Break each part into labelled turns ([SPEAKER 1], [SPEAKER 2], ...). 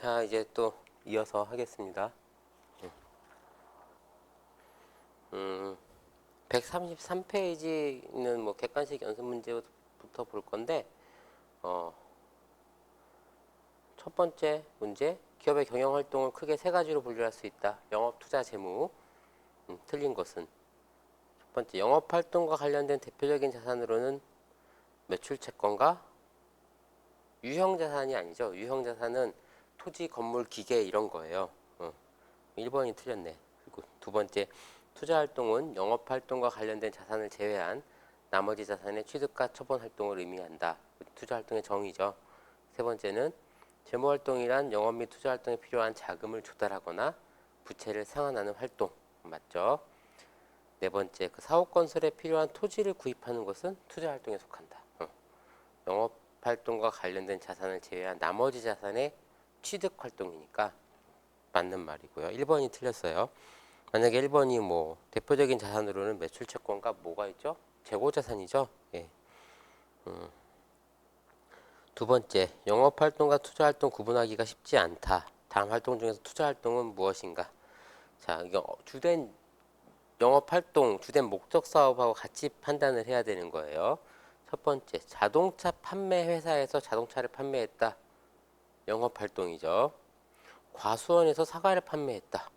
[SPEAKER 1] 자, 이제 또 이어서 하겠습니다. 133페이지는 뭐 객관식 연습 문제부터 볼 건데, 첫 번째 문제, 기업의 경영 활동을 크게 세 가지로 분류할 수 있다. 영업, 투자, 재무. 틀린 것은 첫 번째, 영업 활동과 관련된 대표적인 자산으로는 매출 채권과 유형 자산이 아니죠. 유형 자산은 토지, 건물, 기계 이런 거예요. 1번이 틀렸네. 그리고 두 번째, 투자 활동은 영업 활동과 관련된 자산을 제외한 나머지 자산의 취득과 처분 활동을 의미한다. 투자 활동의 정의죠. 세 번째는 재무 활동이란 영업 및 투자 활동에 필요한 자금을 조달하거나 부채를 상환하는 활동. 맞죠? 네 번째, 그 사업 건설에 필요한 토지를 구입하는 것은 투자 활동에 속한다. 영업 활동과 관련된 자산을 제외한 나머지 자산의 취득 활동이니까 맞는 말이고요. 1번이 틀렸어요. 만약에 1번이 뭐 대표적인 자산으로는 매출 채권과 뭐가 있죠? 재고 자산이죠. 예. 두 번째, 영업 활동과 투자 활동 구분하기가 쉽지 않다. 다음 활동 중에서 투자 활동은 무엇인가? 자, 이거 주된 영업 활동, 주된 목적 사업하고 같이 판단을 해야 되는 거예요. 첫 번째, 자동차 판매 회사에서 자동차를 판매했다. 영업 활동이죠. 과수원에서 사과를 판매했다.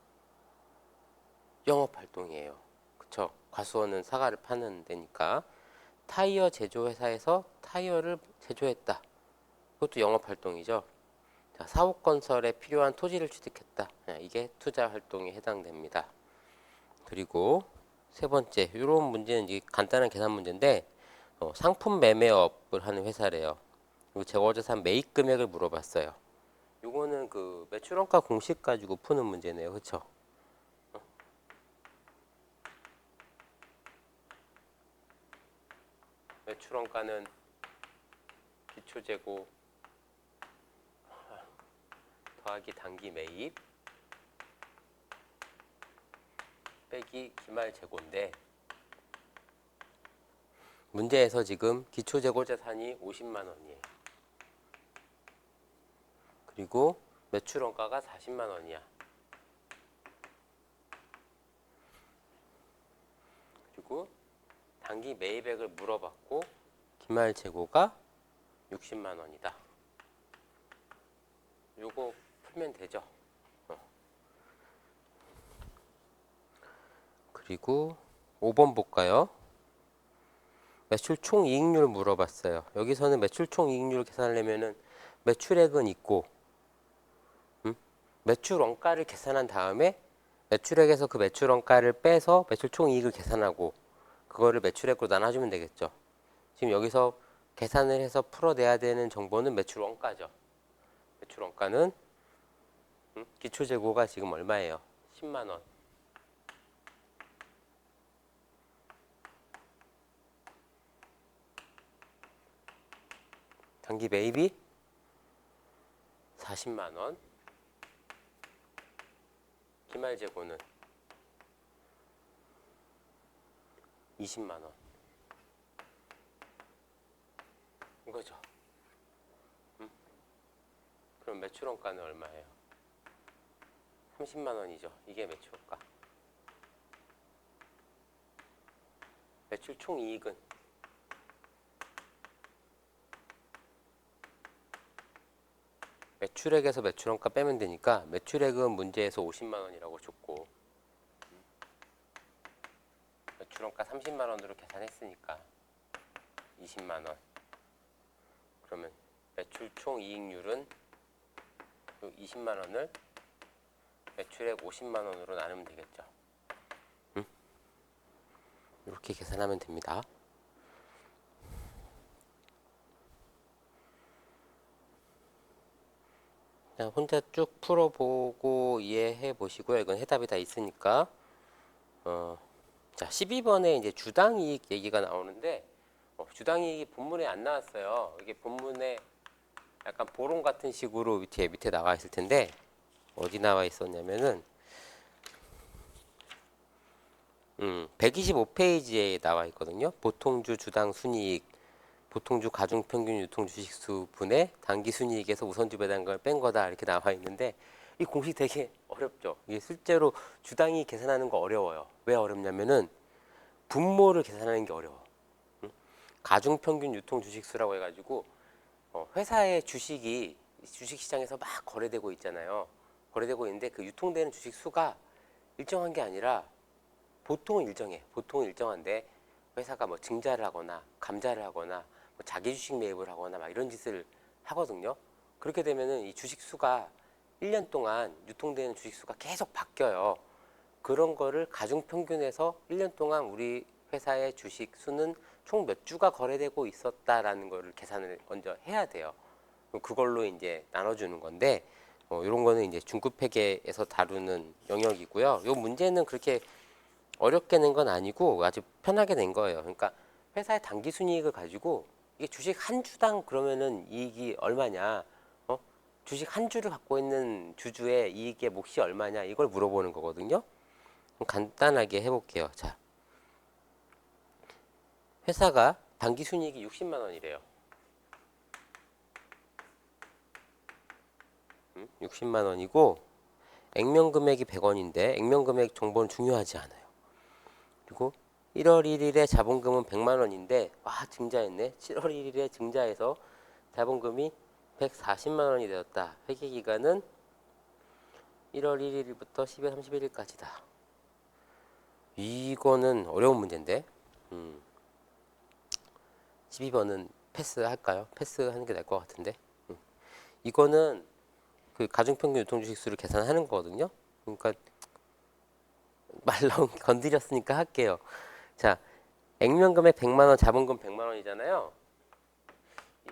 [SPEAKER 1] 영업 활동이에요. 그쵸? 과수원은 사과를 파는 데니까. 타이어 제조 회사에서 타이어를 제조했다. 그것도 영업 활동이죠. 자, 사업 건설에 필요한 토지를 취득했다. 이게 투자 활동에 해당됩니다. 그리고 세 번째, 이런 문제는 이제 간단한 계산 문제인데, 상품 매매업을 하는 회사래요. 그리고 재고자산 매입 금액을 물어봤어요. 요거는 그 매출원가 공식 가지고 푸는 문제네요. 그쵸? 매출원가는 기초재고 더하기 단기 매입 빼기 기말재고인데, 문제에서 지금 기초재고자산이 50만 원이에요. 그리고 매출원가가 40만 원이야. 그리고 단기 매입액을 물어봤고 기말재고가 60만 원이다. 요거 풀면 되죠. 그리고 5번 볼까요? 매출 총 이익률 물어봤어요. 여기서는 매출 총 이익률 계산하려면은 매출액은 있고, 매출 원가를 계산한 다음에 매출액에서 그 매출 원가를 빼서 매출 총 이익을 계산하고 그거를 매출액으로 나눠주면 되겠죠. 지금 여기서 계산을 해서 풀어내야 되는 정보는 매출 원가죠. 매출 원가는 기초재고가 지금 얼마예요? 10만 원. 단기 매입이 40만 원. 기말재고는 20만 원. 이거죠. 그럼 매출원가는 얼마예요? 30만 원이죠. 이게 매출원가. 매출 총 이익은 매출액에서 매출원가 빼면 되니까 매출액은 문제에서 50만 원이라고 줬고 매출원가 30만 원으로 계산했으니까 20만 원. 그러면 매출 총 이익률은 20만 원을 매출액 50만 원으로 나누면 되겠죠. 이렇게 계산하면 됩니다. 그냥 혼자 쭉 풀어보고 이해해 보시고요. 이건 해답이 다 있으니까. 자, 12번에 이제 주당이익 얘기가 나오는데, 주당이익이 본문에 안 나왔어요. 이게 본문에 약간 보론 같은 식으로 밑에 나와 있을 텐데, 어디 나와 있었냐면은, 125페이지에 나와 있거든요. 보통주 주당 순이익 보통주 가중평균 유통 주식수 분의 당기순이익에서 우선주 배당금을 뺀 거다 이렇게 나와 있는데 이 공식 되게 어렵죠. 이게 실제로 주당위 계산하는 거 어려워요. 왜 어렵냐면은 분모를 계산하는 게 어려워. 가중평균 유통 주식수라고 해가지고 회사의 주식이 주식시장에서 막 거래되고 있잖아요. 거래되고 있는데 그 유통되는 주식 수가 일정한 게 아니라 보통은 일정해. 보통은 일정한데 회사가 뭐 증자를 하거나 감자를 하거나 뭐 자기 주식 매입을 하거나 막 이런 짓을 하거든요. 그렇게 되면은 이 주식 수가 1년 동안 유통되는 주식 수가 계속 바뀌어요. 그런 거를 가중평균해서 1년 동안 우리 회사의 주식 수는 총 몇 주가 거래되고 있었다라는 거를 계산을 먼저 해야 돼요. 그걸로 이제 나눠주는 건데 이런 거는 이제 중급회계에서 다루는 영역이고요. 이 문제는 그렇게 어렵게 낸 건 아니고 아주 편하게 낸 거예요. 그러니까 회사의 당기 순이익을 가지고 이게 주식 한 주당 그러면은 이익이 얼마냐? 주식 한 주를 갖고 있는 주주의 이익의 몫이 얼마냐? 이걸 물어보는 거거든요. 간단하게 해볼게요. 자, 회사가 당기 순이익이 60만 원이래요. 60만 원이고 액면 금액이 100원인데 액면 금액 정보는 중요하지 않아요. 그리고 1월 1일에 자본금은 100만 원인데 와 증자했네. 7월 1일에 증자해서 자본금이 140만 원이 되었다. 회계 기간은 1월 1일부터 12월 31일까지다. 이거는 어려운 문제인데 12번은 패스할까요? 패스하는 게 나을 것 같은데 이거는 그 가중평균 유통주식수를 계산하는 거거든요. 그러니까 말 나온 건드렸으니까 할게요. 자, 액면금액 100만 원, 자본금 100만 원이잖아요.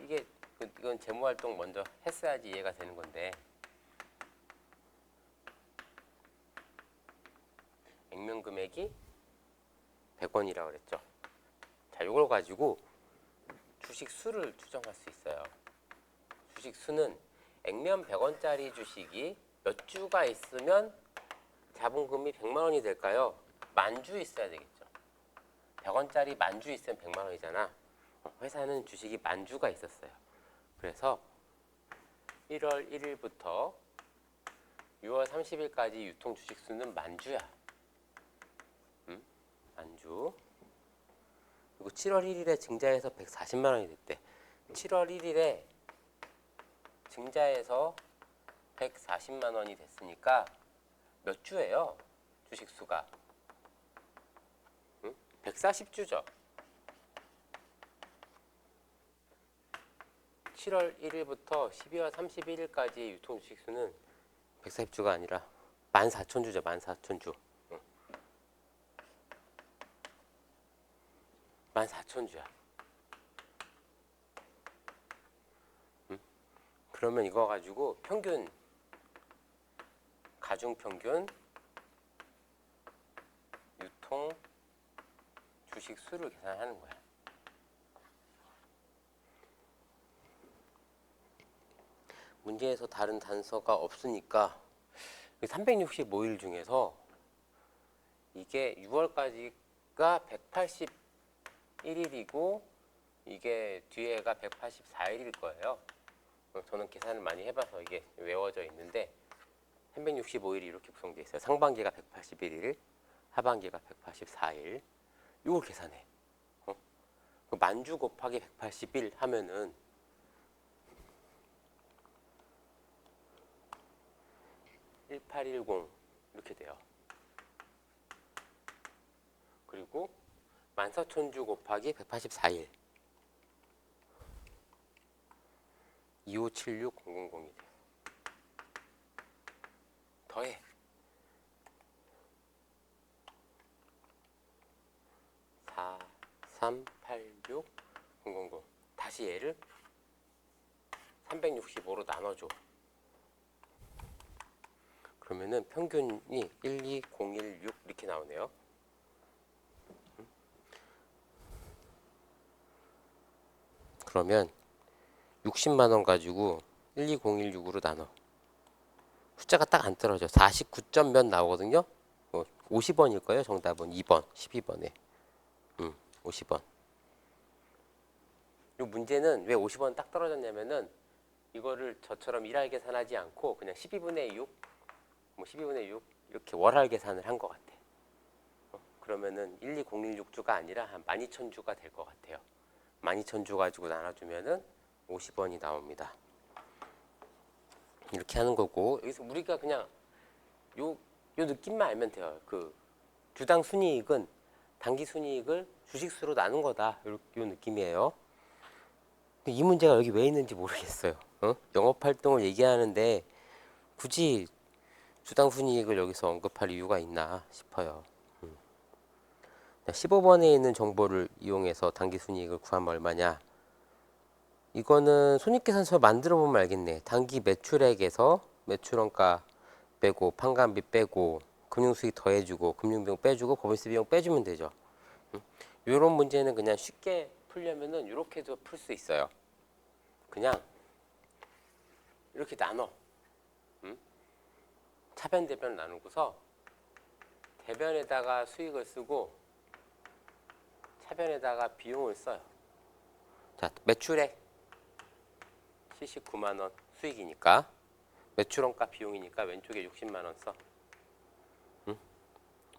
[SPEAKER 1] 이게 이건 재무활동 먼저 했어야지 이해가 되는 건데 액면금액이 100원이라고 그랬죠. 자, 이걸 가지고 주식 수를 추정할 수 있어요. 주식 수는 액면 100원짜리 주식이 몇 주가 있으면 자본금이 100만 원이 될까요? 만주 있어야 되겠죠. 100원짜리 만주 있으면 100만 원이잖아. 회사는 주식이 만주가 있었어요. 그래서 1월 1일부터 6월 30일까지 유통 주식 수는 만주야. 만주. 그리고 7월 1일에 증자해서 140만 원이 됐대. 7월 1일에 증자해서 140만 원이 됐으니까 몇 주예요? 주식 수가 140주죠. 7월 1일부터 12월 31일까지 유통 주식 수는 140주가 아니라 14,000주죠. 14,000주. 14,000주야. 그러면 이거 가지고 평균 가중평균 유통 주식 수를 계산하는 거야. 문제에서 다른 단서가 없으니까 365일 중에서 이게 6월까지가 181일이고 이게 뒤에가 184일일 거예요. 저는 계산을 많이 해봐서 이게 외워져 있는데 365일이 이렇게 구성되어 있어요. 상반기가 181일, 하반기가 184일. 이걸 계산해. 그 만주 곱하기 181 하면은 1810 이렇게 돼요. 그리고 14,000주 곱하기 184일 2576000이 돼요. 더해 4386000 다시 얘를 365로 나눠줘. 그러면은 평균이 12016 이렇게 나오네요. 그러면 60만 원 가지고 12016으로 나눠. 숫자가 딱 안 떨어져. 49점 몇 나오거든요. 50원일 거예요. 정답은 2번, 12번에. 50원. 이 문제는 왜 50원 딱 떨어졌냐면은 이거를 저처럼 일할 계산하지 않고 그냥 12분의 6, 뭐 12분의 6 이렇게 월할 계산을 한 것 같아. 그러면은 12016주가 아니라 한 12,000주가 될 것 같아요. 12,000주 가지고 나눠주면은 50원이 나옵니다. 이렇게 하는 거고, 여기서 우리가 그냥 요 느낌만 알면 돼요. 그 주당 순이익은 단기 순이익을 주식수로 나눈 거다. 요 느낌이에요. 근데 이 문제가 여기 왜 있는지 모르겠어요. 영업 활동을 얘기하는데 굳이 주당 순이익을 여기서 언급할 이유가 있나 싶어요. 15번에 있는 정보를 이용해서 단기 순이익을 구하면 얼마냐? 이거는 손익계산서 만들어 보면 알겠네. 단기 매출액에서 매출원가 빼고 판관비 빼고 금융수익 더해주고 금융비용 빼주고 법인세 비용 빼주면 되죠. 이런 문제는 그냥 쉽게 풀려면은 이렇게도 풀 수 있어요. 그냥 이렇게 나눠. 차변 대변 나누고서 대변에다가 수익을 쓰고 차변에다가 비용을 써요. 자, 매출액 79만 원 수익이니까 매출원가 비용이니까 왼쪽에 60만 원 써.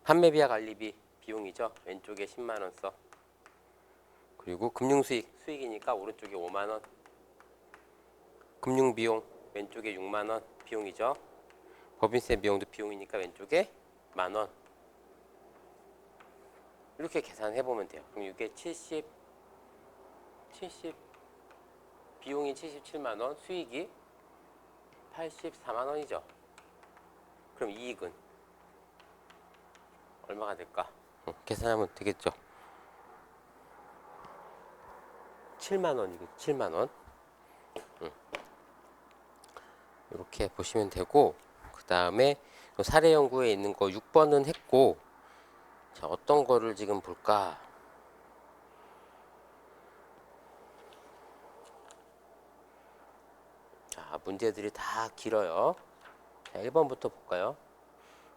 [SPEAKER 1] 판매비와 관리비 비용이죠. 왼쪽에 10만 원 써. 그리고 금융수익 수익이니까 오른쪽에 5만 원. 금융비용 왼쪽에 6만 원 비용이죠. 법인세 비용도 비용이니까 왼쪽에 만 원. 이렇게 계산해 보면 돼요. 그럼 이게 70 비용이 77만 원, 수익이 84만 원이죠. 그럼 이익은 얼마가 될까? 계산하면 되겠죠. 7만 원이고 7만 원. 이렇게 보시면 되고, 그 다음에 사례 연구에 있는 거 6번은 했고, 자, 어떤 거를 지금 볼까? 자, 문제들이 다 길어요. 자, 1번부터 볼까요?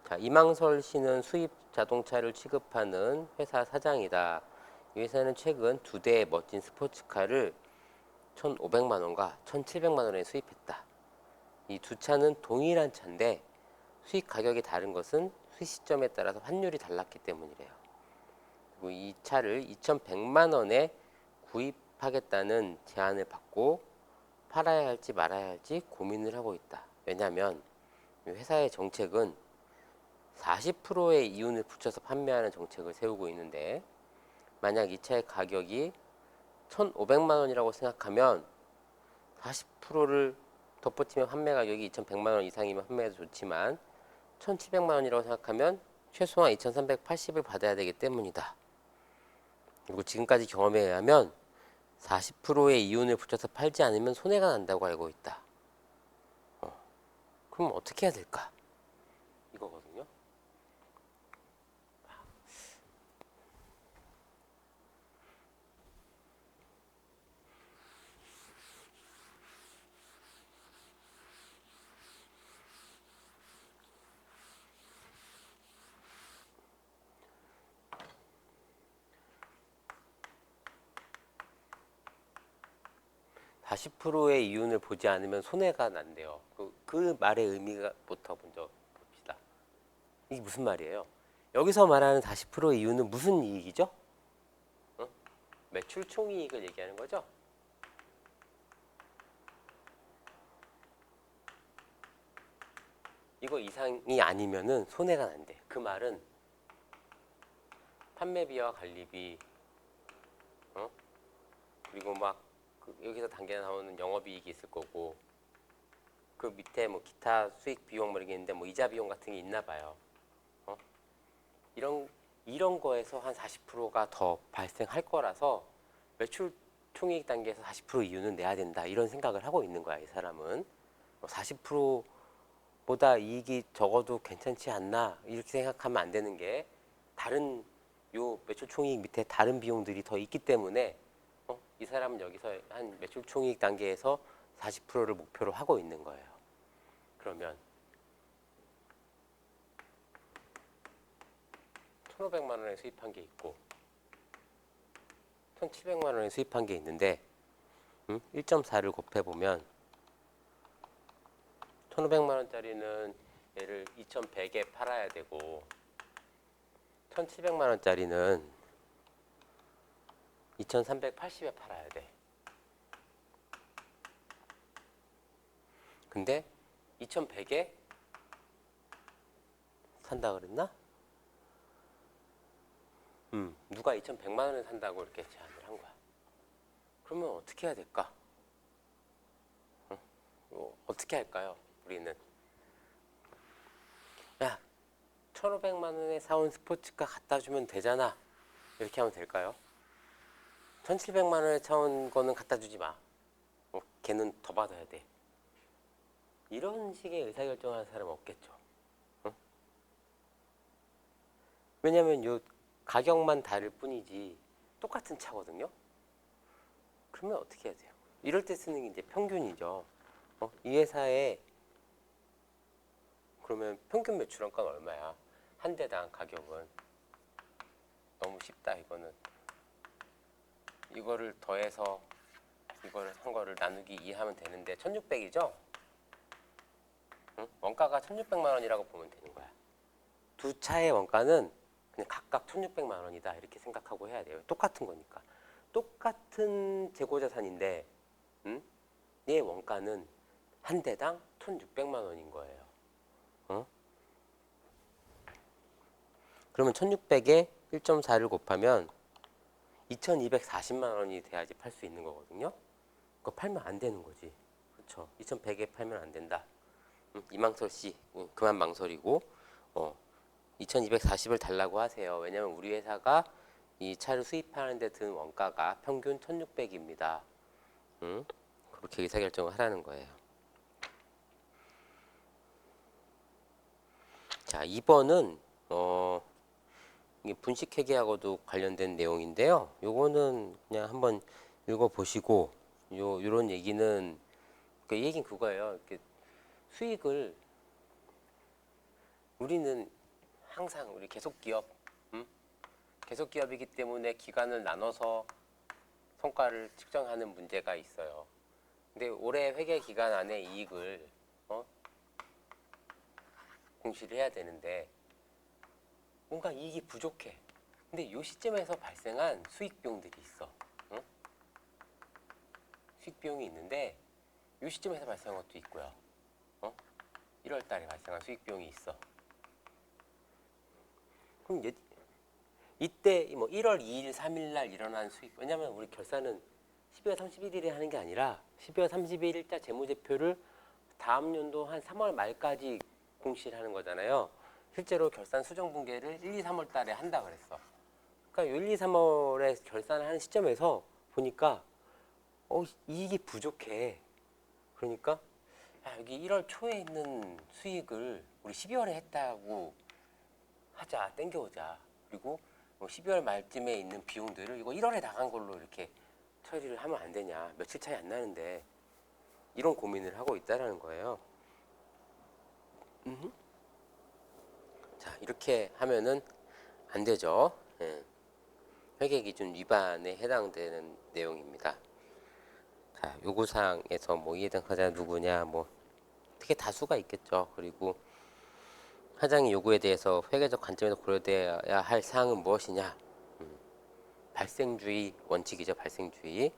[SPEAKER 1] 자, 이망설 씨는 수입 자동차를 취급하는 회사 사장이다. 이 회사는 최근 2대의 멋진 스포츠카를 1,500만 원과 1,700만 원에 수입했다. 이 두 차는 동일한 차인데 수입 가격이 다른 것은 수입 시점에 따라서 환율이 달랐기 때문이래요. 그리고 이 차를 2,100만 원에 구입하겠다는 제안을 받고 팔아야 할지 말아야 할지 고민을 하고 있다. 왜냐하면 회사의 정책은 40%의 이윤을 붙여서 판매하는 정책을 세우고 있는데, 만약 이 차의 가격이 1,500만 원이라고 생각하면 40%를 덧붙이면 판매 가격이 2,100만 원 이상이면 판매가 좋지만 1,700만 원이라고 생각하면 최소한 2,380을 받아야 되기 때문이다. 그리고 지금까지 경험에 의하면 40%의 이윤을 붙여서 팔지 않으면 손해가 난다고 알고 있다. 그럼 어떻게 해야 될까? 이거거든요. 40%의 이윤을 보지 않으면 손해가 난대요. 그 말의 의미부터 먼저 봅시다. 이게 무슨 말이에요? 여기서 말하는 40%의 이윤은 무슨 이익이죠? 매출 총이익을 얘기하는 거죠? 이거 이상이 아니면은 손해가 난대. 그 말은 판매비와 관리비, 그리고 막 여기서 단계 나오는 영업이익이 있을 거고, 그 밑에 뭐 기타 수익 비용 모르겠는데 뭐 이자 비용 같은 게 있나 봐요. 이런 거에서 한 40%가 더 발생할 거라서 매출 총이익 단계에서 40% 이윤은 내야 된다, 이런 생각을 하고 있는 거야. 이 사람은 40%보다 이익이 적어도 괜찮지 않나 이렇게 생각하면 안 되는 게, 다른 요 매출 총이익 밑에 다른 비용들이 더 있기 때문에 이 사람은 여기서 한 매출 총이익 단계에서 40%를 목표로 하고 있는 거예요. 그러면 1,500만 원에 수입한 게 있고 1,700만 원에 수입한 게 있는데, 1.4를 곱해보면 1,500만 원짜리는 얘를 2,100에 팔아야 되고 1,700만 원짜리는 2,380에 팔아야 돼. 근데 2,100에 산다 그랬나? 누가 2,100만 원에 산다고 이렇게 제안을 한 거야. 그러면 어떻게 해야 될까? 어떻게 할까요? 우리는 야, 1,500만 원에 사온 스포츠카 갖다 주면 되잖아. 이렇게 하면 될까요? 1,700만 원에 사온 거는 갖다 주지 마. 걔는 더 받아야 돼. 이런 식의 의사결정하는 사람 없겠죠. 왜냐면 요 가격만 다를 뿐이지 똑같은 차거든요. 그러면 어떻게 해야 돼요? 이럴 때 쓰는 게 이제 평균이죠. 이 회사에 그러면 평균 매출원가는 얼마야? 한 대당 가격은 너무 쉽다. 이거는 이거를 더해서 이걸 한 거를 나누기 2 하면 되는데 1,600이죠? 원가가 1,600만 원이라고 보면 되는 거야. 두 차의 원가는 그냥 각각 1,600만 원이다 이렇게 생각하고 해야 돼요. 똑같은 거니까. 똑같은 재고자산인데 얘 원가는 한 대당 1,600만 원인 거예요. 그러면 1,600에 1.4를 곱하면 2,240만 원이 돼야지 팔 수 있는 거거든요. 그거 팔면 안 되는 거지. 그렇죠? 2,100에 팔면 안 된다. 이망설 씨, 그만 망설이고 2,240을 달라고 하세요. 왜냐면 우리 회사가 이 차를 수입하는 데 든 원가가 평균 1,600입니다. 그렇게 의사결정을 하라는 거예요. 자, 2번은 이게 분식회계하고도 관련된 내용인데요. 요거는 그냥 한번 읽어보시고 요런 얘기는 이 얘기는 그거예요. 이렇게 수익을 우리는 항상 우리 계속기업 계속기업이기 때문에 기간을 나눠서 성과를 측정하는 문제가 있어요. 근데 올해 회계 기간 안에 이익을 공시를 해야 되는데 뭔가 이익이 부족해. 근데 이 시점에서 발생한 수익 비용들이 있어. 수익 비용이 있는데 이 시점에서 발생한 것도 있고요. 1월 달에 발생한 수익 비용이 있어. 그럼 이때 뭐 1월 2일, 3일 날 일어난 수익, 왜냐면 우리 결산은 12월 31일에 하는 게 아니라 12월 31일자 재무제표를 다음 연도 한 3월 말까지 공시를 하는 거잖아요. 실제로 결산 수정 분계를 1, 2, 3월 달에 한다 그랬어. 그러니까 1, 2, 3월에 결산을 하는 시점에서 보니까 이익이 부족해. 그러니까 여기 1월 초에 있는 수익을 우리 12월에 했다고 하자, 땡겨오자. 그리고 12월 말쯤에 있는 비용들을 이거 1월에 나간 걸로 이렇게 처리를 하면 안 되냐. 며칠 차이 안 나는데. 이런 고민을 하고 있다라는 거예요. 자, 이렇게 하면은 안 되죠. 예. 회계기준 위반에 해당되는 내용입니다. 자, 요구사항에서 뭐 이해당사자 누구냐, 뭐 되게 다수가 있겠죠. 그리고 사장의 요구에 대해서 회계적 관점에서 고려되어야 할 사항은 무엇이냐? 발생주의 원칙이죠. 발생주의.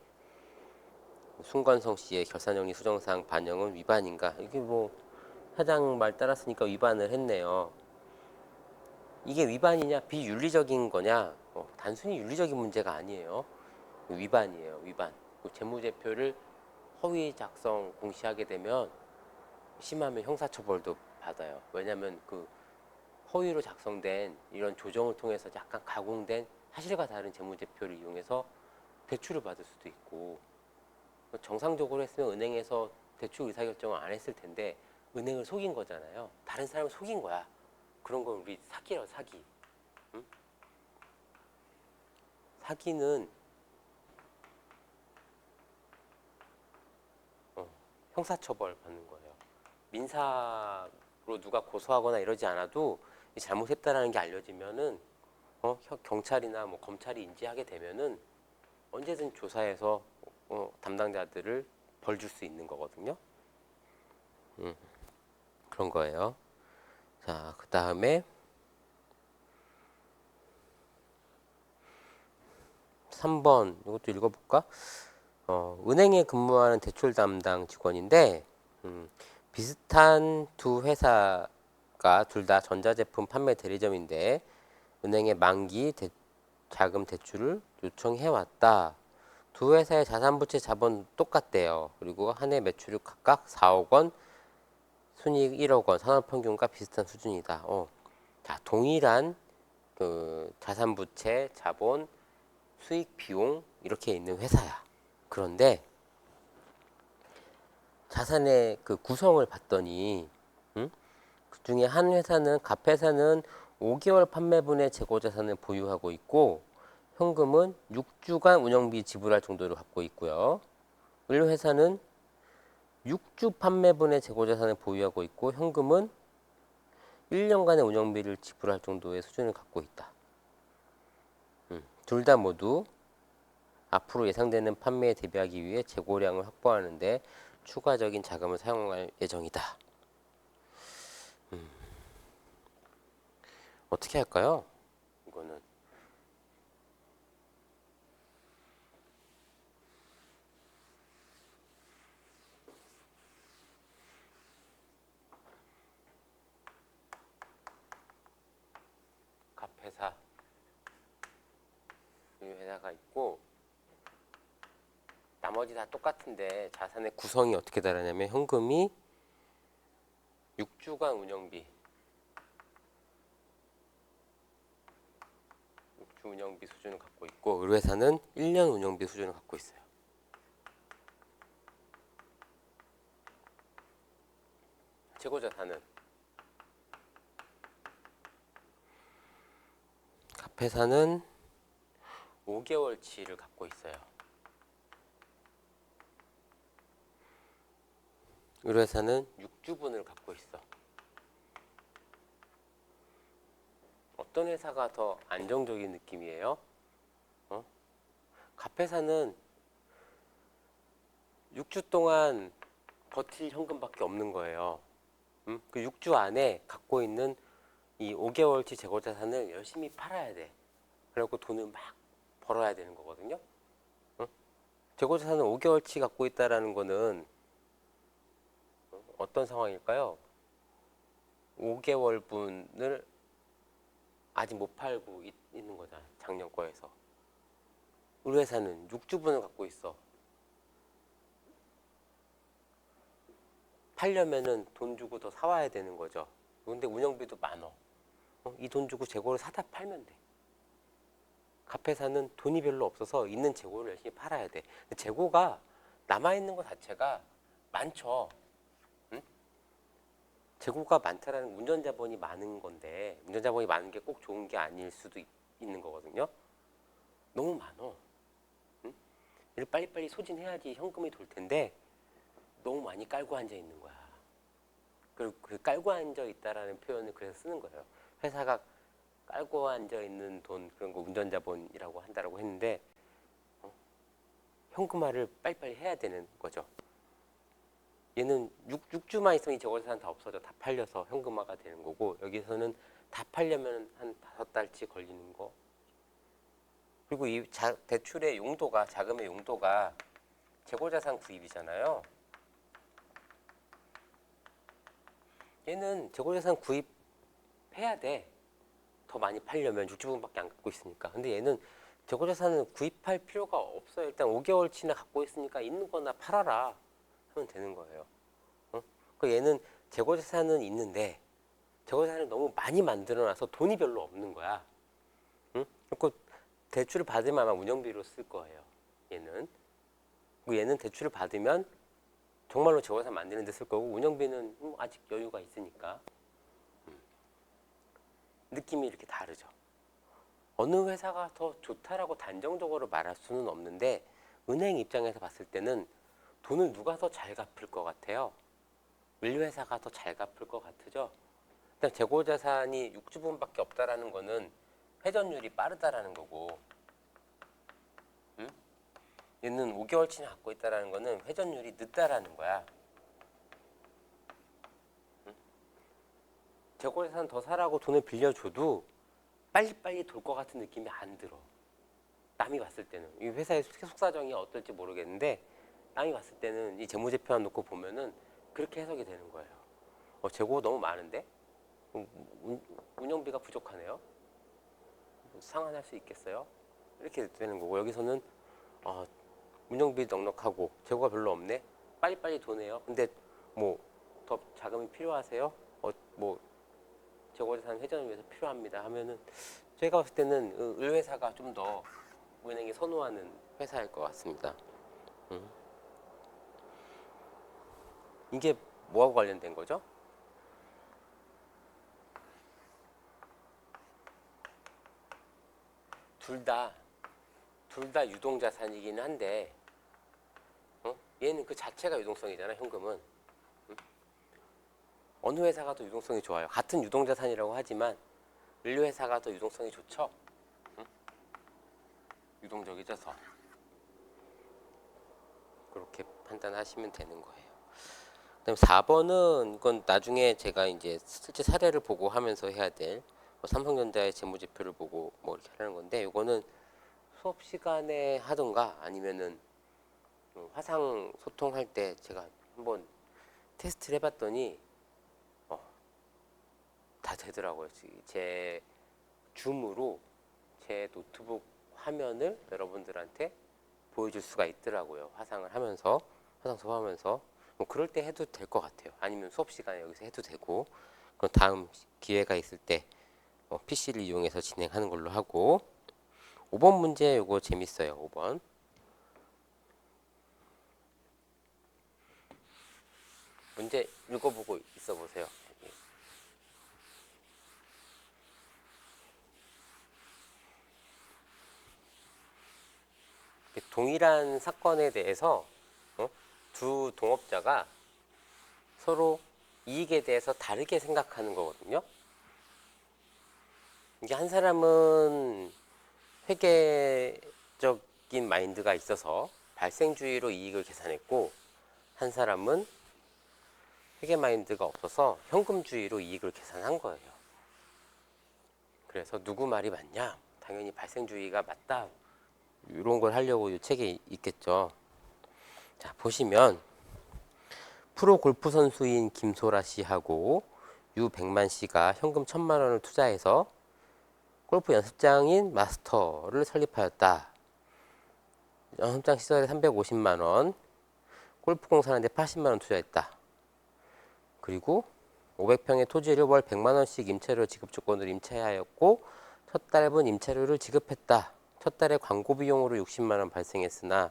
[SPEAKER 1] 순건성 씨의 결산정리 수정사항 반영은 위반인가? 이게 뭐 사장 말 따랐으니까 위반을 했네요. 이게 위반이냐 비윤리적인 거냐? 단순히 윤리적인 문제가 아니에요. 위반이에요. 위반. 재무제표를 허위 작성 공시하게 되면 심하면 형사처벌도 받아요. 왜냐하면 그 허위로 작성된 이런 조정을 통해서 약간 가공된 사실과 다른 재무제표를 이용해서 대출을 받을 수도 있고, 정상적으로 했으면 은행에서 대출 의사결정을 안 했을 텐데 은행을 속인 거잖아요. 다른 사람을 속인 거야. 그런 건 우리 사기예요, 사기. 응? 사기는 형사처벌 받는 거예요. 민사로 누가 고소하거나 이러지 않아도 잘못했다라는 게 알려지면은 경찰이나 뭐 검찰이 인지하게 되면은 언제든 조사해서 담당자들을 벌 줄 수 있는 거거든요. 그런 거예요. 자, 그 다음에 3번 이것도 읽어볼까? 은행에 근무하는 대출 담당 직원인데 비슷한 두 회사가 둘 다 전자제품 판매 대리점인데 은행에 만기 자금 대출을 요청해 왔다. 두 회사의 자산부채 자본 똑같대요. 그리고 한 해 매출이 각각 4억 원, 순이익 1억 원, 산업평균과 비슷한 수준이다. 자, 동일한 그 자산부채, 자본, 수익, 비용 이렇게 있는 회사야. 그런데 자산의 그 구성을 봤더니 그 중에 한 회사는 갑회사는 5개월 판매분의 재고자산을 보유하고 있고 현금은 6주간 운영비 지불할 정도를 갖고 있고요. 을회사는 6주 판매분의 재고자산을 보유하고 있고 현금은 1년간의 운영비를 지불할 정도의 수준을 갖고 있다. 둘 다 모두 앞으로 예상되는 판매에 대비하기 위해 재고량을 확보하는데 추가적인 자금을 사용할 예정이다. 어떻게 할까요? 이거는 갑회사 이 회사가 있고 나머지 다 똑같은데 자산의 구성이 어떻게 다르냐면 현금이 6주간 운영비 6주 운영비 수준을 갖고 있고 을회사는 1년 운영비 수준을 갖고 있어요. 재고자산은 갑회사는 5개월치를 갖고 있어요. 을회사는 6주분을 갖고 있어. 어떤 회사가 더 안정적인 느낌이에요? 갑회사는 6주 동안 버틸 현금밖에 없는 거예요. 그 6주 안에 갖고 있는 이 5개월치 재고자산을 열심히 팔아야 돼. 그리고 돈을 막 벌어야 되는 거거든요. 재고자산을 5개월치 갖고 있다라는 거는 어떤 상황일까요? 5개월분을 아직 못 팔고 있는 거잖아. 작년 거에서. 우리 회사는 6주분을 갖고 있어. 팔려면은 돈 주고 더 사와야 되는 거죠. 근데 운영비도 많어. 이 돈 주고 재고를 사다 팔면 돼. 갑회사는 돈이 별로 없어서 있는 재고를 열심히 팔아야 돼. 근데 재고가 남아있는 것 자체가 많죠. 응? 재고가 많다라는 운전자본이 많은 건데 운전자본이 많은 게 꼭 좋은 게 아닐 수도 있는 거거든요. 너무 많어. 응? 이를 빨리빨리 소진해야지 현금이 돌 텐데 너무 많이 깔고 앉아 있는 거야. 그리고 그 깔고 앉아 있다라는 표현을 그래서 쓰는 거예요. 회사가 깔고 앉아 있는 돈 그런 거 운전자본이라고 한다라고 했는데 현금화를 빨리빨리 해야 되는 거죠. 얘는 6주만 있으면 이 재고자산 다 없어져. 다 팔려서 현금화가 되는 거고 여기서는 다 팔려면 한 5달치 걸리는 거. 그리고 이 대출의 용도가 자금의 용도가 재고자산 구입이잖아요. 얘는 재고자산 구입해야 돼. 더 많이 팔려면 6주분밖에 안 갖고 있으니까. 근데 얘는 재고자산은 구입할 필요가 없어요. 일단 5개월치나 갖고 있으니까 있는 거나 팔아라 하면 되는 거예요. 그 얘는 재고자산은 있는데 재고자산을 너무 많이 만들어놔서 돈이 별로 없는 거야. 그리고 대출을 받으면 아마 운영비로 쓸 거예요. 얘는. 그리고 얘는 대출을 받으면 정말로 재고자산 만드는 데 쓸 거고 운영비는 아직 여유가 있으니까. 느낌이 이렇게 다르죠. 어느 회사가 더 좋다라고 단정적으로 말할 수는 없는데 은행 입장에서 봤을 때는 돈을 누가 더 잘 갚을 것 같아요? 을회사가 더 잘 갚을 것 같으죠? 일단 재고자산이 6주분밖에 없다라는 거는 회전율이 빠르다라는 거고 얘는 5개월치나 갖고 있다라는 거는 회전율이 늦다라는 거야. 재고자산 더 사라고 돈을 빌려줘도 빨리빨리 돌 것 같은 느낌이 안 들어. 남이 봤을 때는. 이 회사의 속사정이 어떨지 모르겠는데 남이 봤을 때는 이 재무제표만 놓고 보면은 그렇게 해석이 되는 거예요. 재고 너무 많은데? 운영비가 부족하네요. 상환할 수 있겠어요? 이렇게 되는 거고, 여기서는 운영비 넉넉하고 재고가 별로 없네? 빨리빨리 도네요. 근데 뭐 더 자금이 필요하세요? 뭐 재고자산 회전을 위해서 필요합니다 하면은 제가 봤을 때는 을회사가 좀 더 은행이 선호하는 회사일 것 같습니다. 이게 뭐하고 관련된 거죠? 둘 다 유동자산이긴 한데 얘는 그 자체가 유동성이잖아. 현금은 어느 회사가 더 유동성이 좋아요? 같은 유동자산이라고 하지만 을류회사가 더 유동성이 좋죠? 유동적이져서 그렇게 판단하시면 되는 거예요. 그다음 4번은 이건 나중에 제가 이제 실제 사례를 보고 하면서 해야 될 삼성전자의 재무제표를 보고 뭐 이렇게 하는 건데, 이거는 수업 시간에 하던가 아니면은 화상 소통할 때 제가 한번 테스트를 해봤더니 다 되더라고요. 제 줌으로 제 노트북 화면을 여러분들한테 보여줄 수가 있더라고요. 화상을 하면서, 화상 수업하면서. 뭐 그럴 때 해도 될 것 같아요. 아니면 수업 시간에 여기서 해도 되고, 그럼 다음 기회가 있을 때 PC를 이용해서 진행하는 걸로 하고. 5번 문제 이거 재밌어요. 5번. 문제 읽어보고 있어 보세요. 동일한 사건에 대해서 두 동업자가 서로 이익에 대해서 다르게 생각하는 거거든요. 이게 한 사람은 회계적인 마인드가 있어서 발생주의로 이익을 계산했고, 한 사람은 회계 마인드가 없어서 현금주의로 이익을 계산한 거예요. 그래서 누구 말이 맞냐? 당연히 발생주의가 맞다. 이런 걸 하려고 이 책에 있겠죠. 자, 보시면 프로 골프 선수인 김소라 씨하고 유백만 씨가 현금 1,000만 원을 투자해서 골프 연습장인 마스터를 설립하였다. 연습장 시설에 350만 원, 골프공 사는데 80만 원 투자했다. 그리고 500평의 토지를 월 100만 원씩 임차료 지급 조건으로 임차하였고 첫 달분 임차료를 지급했다. 첫 달에 광고 비용으로 60만 원 발생했으나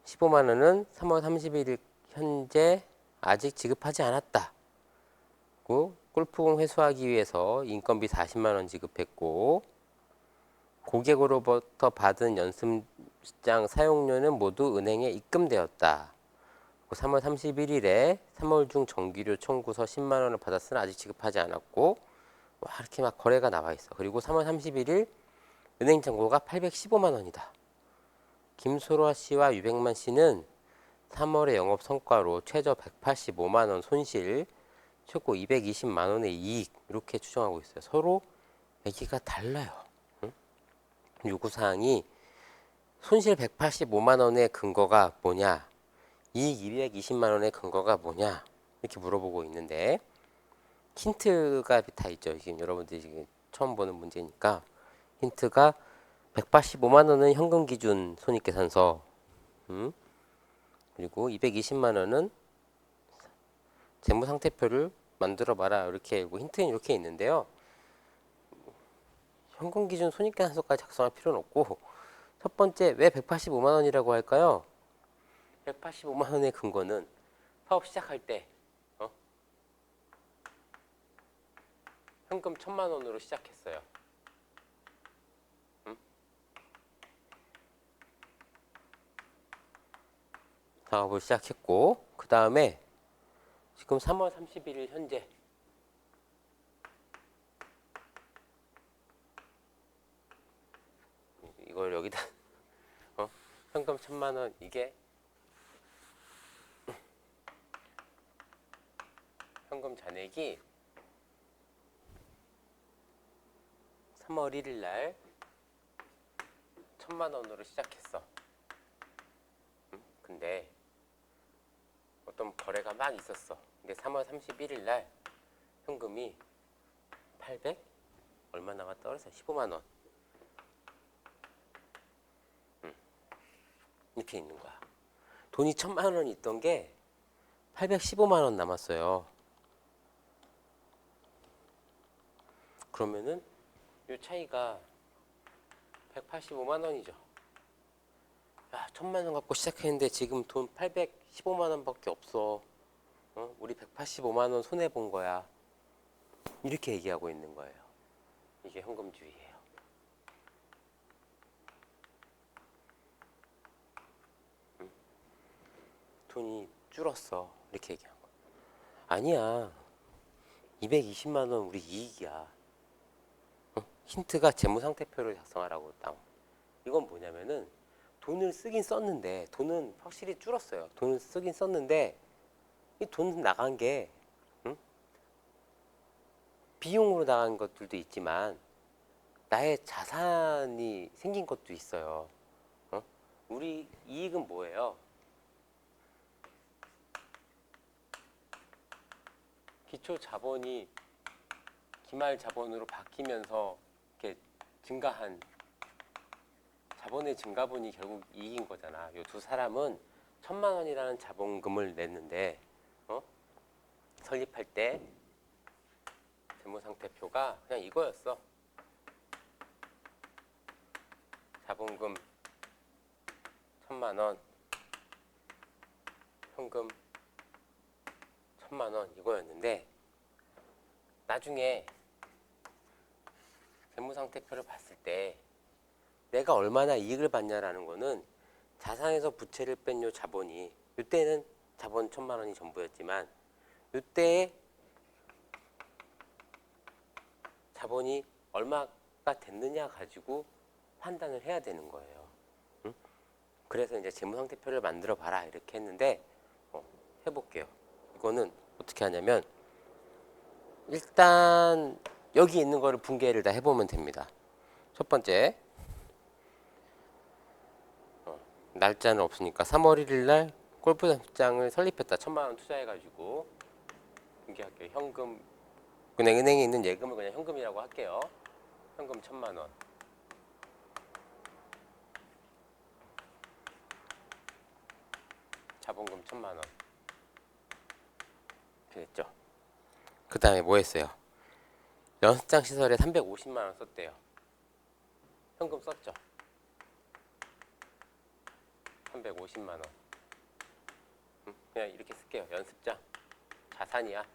[SPEAKER 1] 15만 원은 3월 31일 현재 아직 지급하지 않았다. 골프공 회수하기 위해서 인건비 40만 원 지급했고 고객으로부터 받은 연습장 사용료는 모두 은행에 입금되었다. 3월 31일에 3월 중 정기료 청구서 10만 원을 받았으나 아직 지급하지 않았고 이렇게 막 거래가 나와 있어. 그리고 3월 31일 은행 잔고가 815만 원이다. 김소라 씨와 유백만 씨는 3월의 영업 성과로 최저 185만 원 손실, 최고 220만 원의 이익 이렇게 추정하고 있어요. 서로 얘기가 달라요. 요구사항이 손실 185만 원의 근거가 뭐냐, 이익 220만 원의 근거가 뭐냐 이렇게 물어보고 있는데 힌트가 다 있죠. 지금 여러분들이 지금 처음 보는 문제니까 힌트가 185만 원은 현금 기준 손익계산서, 그리고 220만 원은 재무상태표를 만들어 봐라 이렇게 힌트는 이렇게 있는데요. 현금 기준 손익계산서까지 작성할 필요는 없고, 첫 번째 왜 185만 원이라고 할까요? 185만 원의 근거는 사업 시작할 때 현금 1,000만 원으로 시작했어요. 사업을 시작했고, 그 다음에 지금 3월 31일 현재 이걸 여기다 현금 1000만원 이게 현금 잔액이 3월 1일 날 1000만원으로 시작했어. 근데 어떤 거래가 막 있었어. 근데 3월 31일 날 현금이 800 얼마 남았다 그래서 15만원 이렇게 있는 거야. 돈이 1000만원 있던 게 815만원 남았어요. 그러면은 이 차이가 185만원이죠. 야, 1000만원 갖고 시작했는데 지금 돈 815만원 밖에 없어. 우리 185만원 손해본 거야. 이렇게 얘기하고 있는 거예요. 이게 현금주의예요. 돈이 줄었어. 이렇게 얘기한 거야. 아니야. 220만원 우리 이익이야. 힌트가 재무상태표를 작성하라고 딱. 이건 뭐냐면은 돈을 쓰긴 썼는데 돈은 확실히 줄었어요. 돈을 쓰긴 썼는데 이 돈 나간 게 비용으로 나간 것들도 있지만 나의 자산이 생긴 것도 있어요. 우리 이익은 뭐예요? 기초 자본이 기말 자본으로 바뀌면서 이렇게 증가한 자본의 증가분이 결국 이익인 거잖아. 이 두 사람은 1000만원이라는 자본금을 냈는데 설립할 때 재무상태표가 그냥 이거였어. 자본금 1000만원, 현금 1000만원 이거였는데 나중에 재무상태표를 봤을 때 내가 얼마나 이익을 받냐라는 거는 자산에서 부채를 뺀 요 자본이 이때는 자본 1000만원이 전부였지만 이때의 자본이 얼마가 됐느냐 가지고 판단을 해야 되는 거예요. 그래서 이제 재무상태표를 만들어 봐라 이렇게 했는데 해볼게요. 이거는 어떻게 하냐면 일단 여기 있는 거를 분개를 다 해보면 됩니다. 첫 번째 날짜는 없으니까 3월 1일 날 골프장을 설립했다. 1000만원 투자해가지고 분개할게요. 현금 은행에 있는 예금을 그냥 현금이라고 할게요. 현금 1000만원 자본금 1000만원 이렇게 됐죠. 그 다음에 뭐 했어요? 연습장 시설에 350만원 썼대요. 현금 썼죠. 350만원 그냥 이렇게 쓸게요. 연습장 자산이야.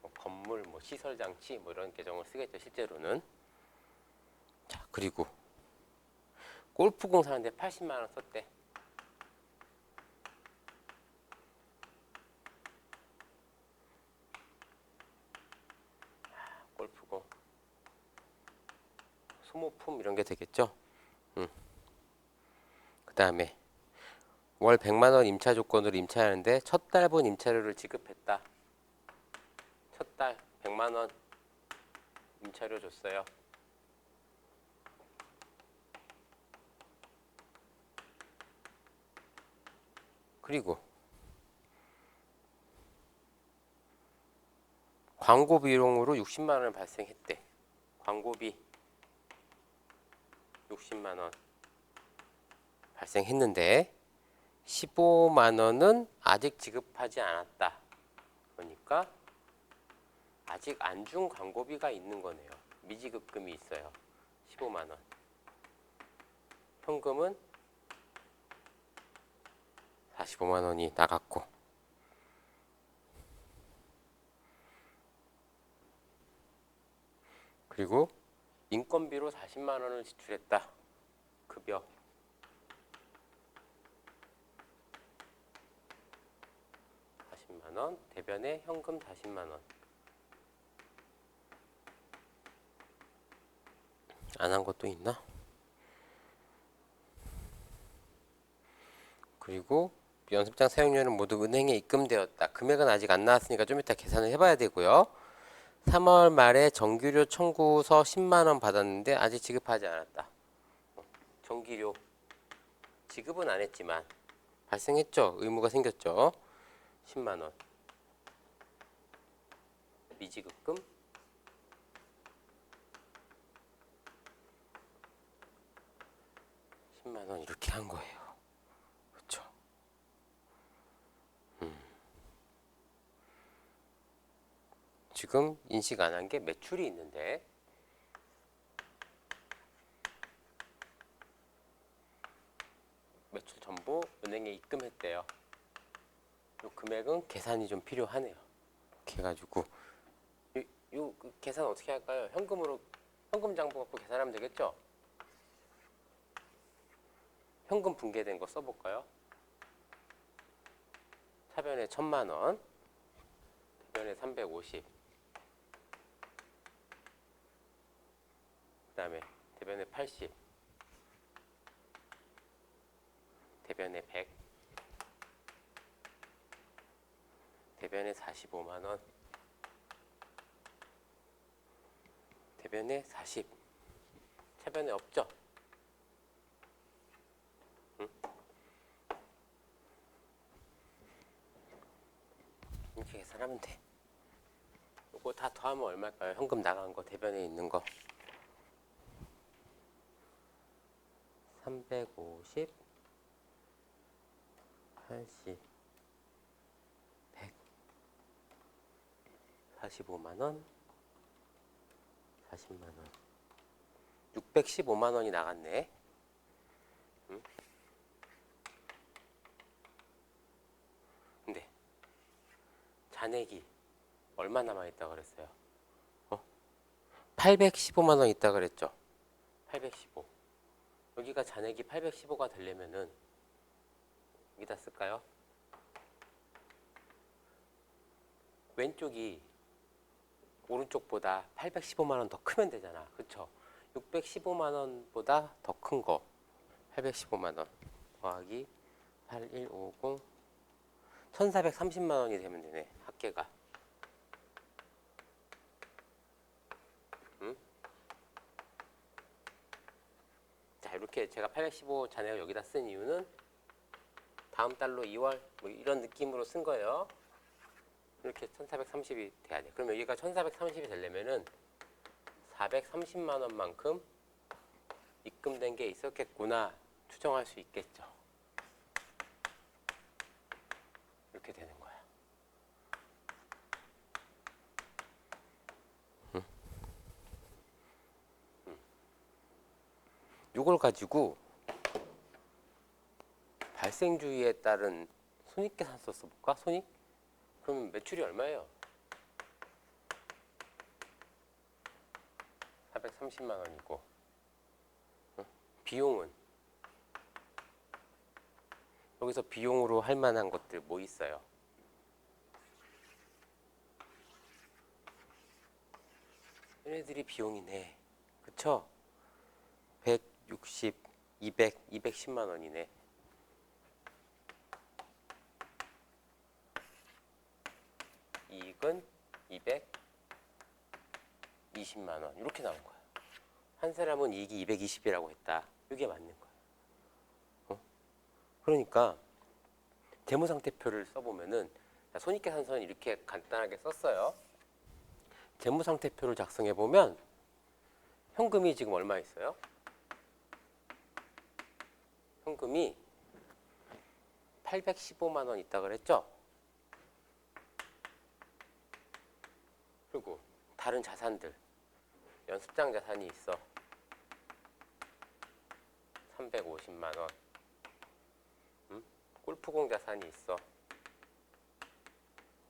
[SPEAKER 1] 뭐 건물, 뭐 시설장치 뭐 이런 계정을 쓰겠죠. 실제로는. 자, 그리고 골프공 사는데 80만원 썼대. 골프공 소모품 이런 게 되겠죠. 그 다음에 월 100만원 임차 조건으로 임차하는데 첫 달분 임차료를 지급했다. 첫 달 100만원 임차료 줬어요. 그리고 광고 비용으로 60만원을 발생했대. 광고비 60만원 발생했는데 15만원은 아직 지급하지 않았다. 그러니까 아직 안 준 광고비가 있는 거네요. 미지급금이 있어요. 15만원. 현금은 45만원이 나갔고 그리고 인건비로 40만원을 지출했다. 급여 40만원, 대변에 현금 40만원. 안 한 것도 있나? 그리고 연습장 사용료는 모두 은행에 입금되었다. 금액은 아직 안 나왔으니까 좀 이따 계산을 해봐야 되고요. 3월 말에 정규료 청구서 10만 원 받았는데 아직 지급하지 않았다. 정기료 지급은 안 했지만 발생했죠. 의무가 생겼죠. 10만 원. 미지급금 10만 원 이렇게 한 거예요. 그렇죠? 지금 인식 안 한 게 매출이 있는데 매출 전부 은행에 입금했대요. 이 금액은 계산이 좀 필요하네요. 이렇게 해가지고 이 계산 어떻게 할까요? 현금 장부 갖고 계산하면 되겠죠? 현금 분괴된 거 써볼까요? 차변에 1000만 원, 대변에 350, 그 다음에 대변에 80, 대변에 100, 대변에 45만 원, 대변에 40, 차변에 없죠? 응? 이렇게 계산하면 돼. 이거 다 더하면 얼마일까요? 현금 나간 거, 대변에 있는 거. 350, 80, 100, 45만 원, 40만 원, 615만 원이 나갔네. 응? 근데 잔액이 얼마 남아있다 그랬어요? 815만 원 있다 그랬죠? 815. 여기가 잔액이 815가 되려면은 여기다 쓸까요? 왼쪽이 오른쪽보다 815만 원 더 크면 되잖아. 그쵸? 615만 원보다 더 큰 거 815만 원 더하기 8150 1430만 원이 되면 되네. 합계가. 응? 자, 이렇게 제가 815 잔액을 여기다 쓴 이유는 다음 달로 2월 뭐 이런 느낌으로 쓴 거예요. 이렇게 1430이 돼야 돼. 그럼 여기가 1430이 되려면은 430만 원만큼 입금된 게 있었겠구나 추정할 수 있겠죠. 이렇게 되는 거야. 이걸 가지고 발생주의에 따른 손익계산서 써볼까? 손익? 그럼 매출이 얼마예요? 430만 원이고 비용은 여기서 비용으로 할 만한 것들 뭐 있어요? 얘네들이 비용이네. 그쵸? 160, 200, 210만 원이네. 이익은 220만 원 이렇게 나온 거야. 한 사람은 이익이 220이라고 했다. 이게 맞는 거야. 그러니까 재무상태표를 써보면은 손익계산서는 이렇게 간단하게 썼어요. 재무상태표를 작성해 보면 현금이 지금 얼마 있어요? 현금이 815만 원 있다 그랬죠? 그리고 다른 자산들 연습장 자산이 있어 350만 원, 골프공 자산이 있어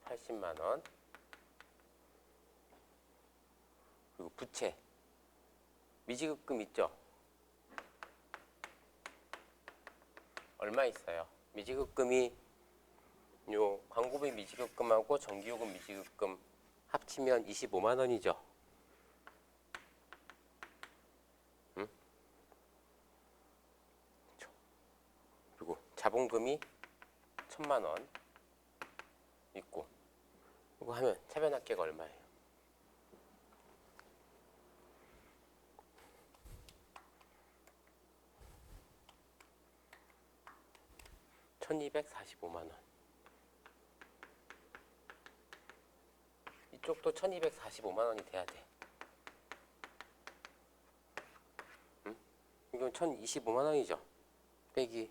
[SPEAKER 1] 80만 원, 그리고 부채 미지급금 있죠? 얼마 있어요? 미지급금이 요 광고비 미지급금하고 전기요금 미지급금 합치면 25만 원이죠. 그리고 자본금이 1,000만 원 있고, 이거 하면 차변합계가 얼마예요? 1,245만 원. 이쪽도 1,245만 원이 돼야 돼. 응? 이건 1,025만 원이죠. 빼기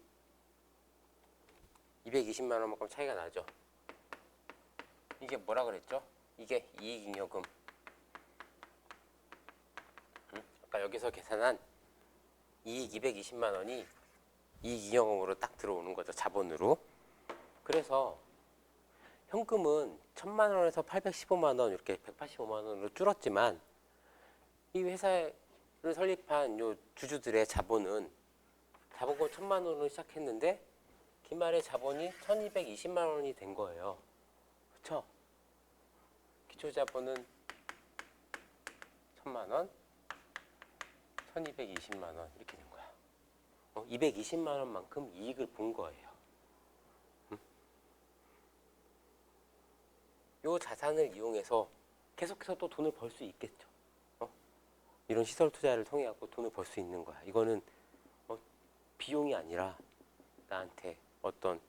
[SPEAKER 1] 220만 원만큼 차이가 나죠. 이게 뭐라 그랬죠? 이게 이익잉여금. 응? 아까 여기서 계산한 이익 220만 원이 이익잉여금으로 딱 들어오는 거죠. 자본으로. 그래서 현금은 1,000만 원에서 815만 원 이렇게 185만 원으로 줄었지만, 이 회사를 설립한 요 주주들의 자본은 자본금 1,000만 원으로 시작했는데 기말에 자본이 1,220만 원이 된 거예요. 그렇죠? 기초 자본은 1,000만 원, 1,220만 원 이렇게 된 거야. 220만 원만큼 이익을 본 거예요. 요 자산을 이용해서 계속해서 또 돈을 벌 수 있겠죠. 이런 시설 투자를 통해 갖고 돈을 벌 수 있는 거야. 이거는 비용이 아니라 나한테 어떤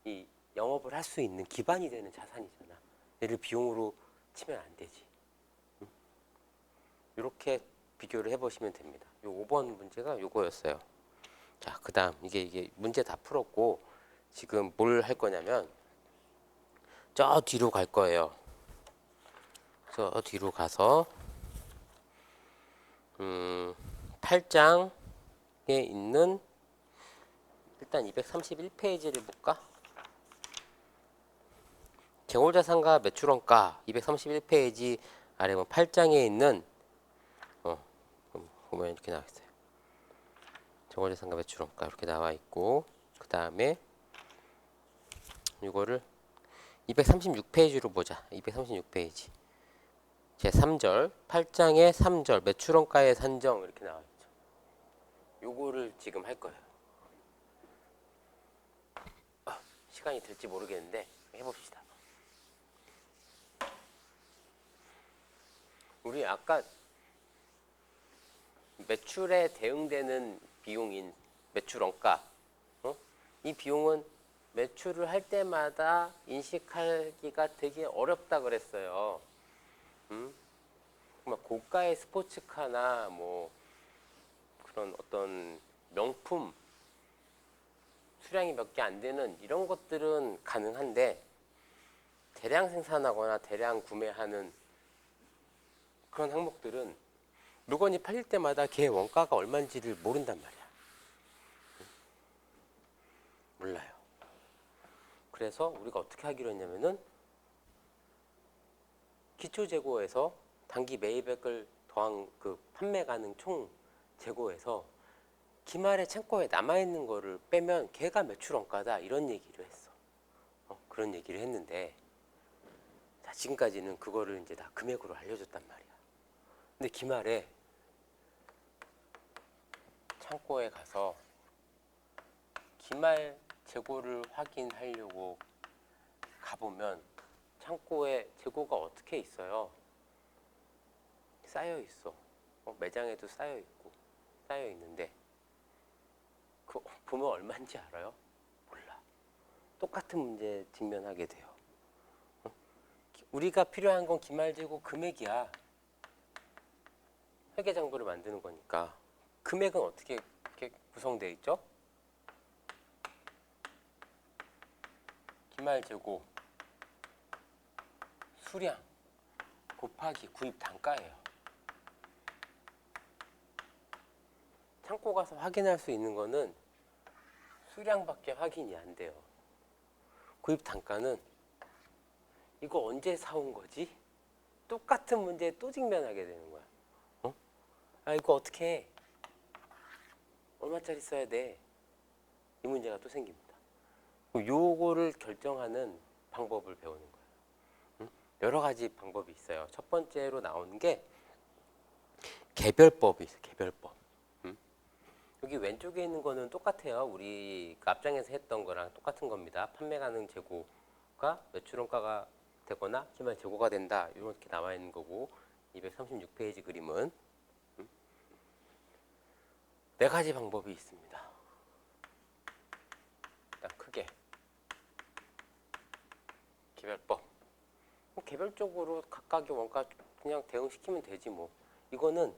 [SPEAKER 1] 이 영업을 할 수 있는 기반이 되는 자산이잖아. 얘를 비용으로 치면 안 되지. 이렇게 비교를 해보시면 됩니다. 요 5번 문제가 요거였어요. 자, 그 다음 이게 문제 다 풀었고, 지금 뭘 할 거냐면 저 뒤로 갈 거예요. 저 뒤로 가서 8장에 있는 일단 231페이지를 볼까? 재고자산과 매출원가 231페이지 아래 보면 8장에 있는 보면 이렇게 나와 있어요. 재고자산과 매출원가 이렇게 나와 있고, 그 다음에 이거를 236페이지로 보자. 236페이지 제 3절 8장의 3절 매출원가의 산정 이렇게 나와 있죠. 요거를 지금 할 거예요. 시간이 될지 모르겠는데 해봅시다. 우리 아까 매출에 대응되는 비용인 매출원가, 이 비용은 매출을 할 때마다 인식하기가 되게 어렵다 그랬어요. 정말 고가의 스포츠카나 뭐 그런 어떤 명품 수량이 몇 개 안 되는 이런 것들은 가능한데, 대량 생산하거나 대량 구매하는 그런 항목들은 물건이 팔릴 때마다 걔 원가가 얼마인지를 모른단 말이야. 몰라요. 그래서 우리가 어떻게 하기로 했냐면은 기초 재고에서 단기 매입액을 더한 그 판매 가능 총 재고에서 기말에 창고에 남아있는 거를 빼면 걔가 매출 원가다 이런 얘기를 했어. 그런 얘기를 했는데, 자, 지금까지는 그거를 이제 다 금액으로 알려줬단 말이야. 근데 기말에 창고에 가서 기말 재고를 확인하려고 가보면 창고에 재고가 어떻게 있어요? 쌓여 있어. 매장에도 쌓여 있고 쌓여 있는데 그 보면 얼마인지 알아요? 몰라. 똑같은 문제 직면하게 돼요. 우리가 필요한 건 기말재고 금액이야. 회계장부를 만드는 거니까. 금액은 어떻게 구성되어 있죠? 기말재고 수량 곱하기 구입 단가예요. 창고 가서 확인할 수 있는 거는 수량밖에 확인이 안 돼요. 구입 단가는 이거 언제 사온 거지? 똑같은 문제에 또 직면하게 되는 거야. 이거 어떻게 해? 얼마짜리 써야 돼? 이 문제가 또 생깁니다. 요거를 결정하는 방법을 배우는 거예요. 여러 가지 방법이 있어요. 첫 번째로 나오는 게 개별법이 있어요. 개별법. 여기 왼쪽에 있는 거는 똑같아요. 우리 그 앞장에서 했던 거랑 똑같은 겁니다. 판매 가능 재고가 매출원가가 되거나 기말 재고가 된다. 이렇게 나와 있는 거고 236페이지 그림은 네 가지 방법이 있습니다. 일단 크게 개별법. 개별적으로 각각의 원가 그냥 대응시키면 되지 뭐. 이거는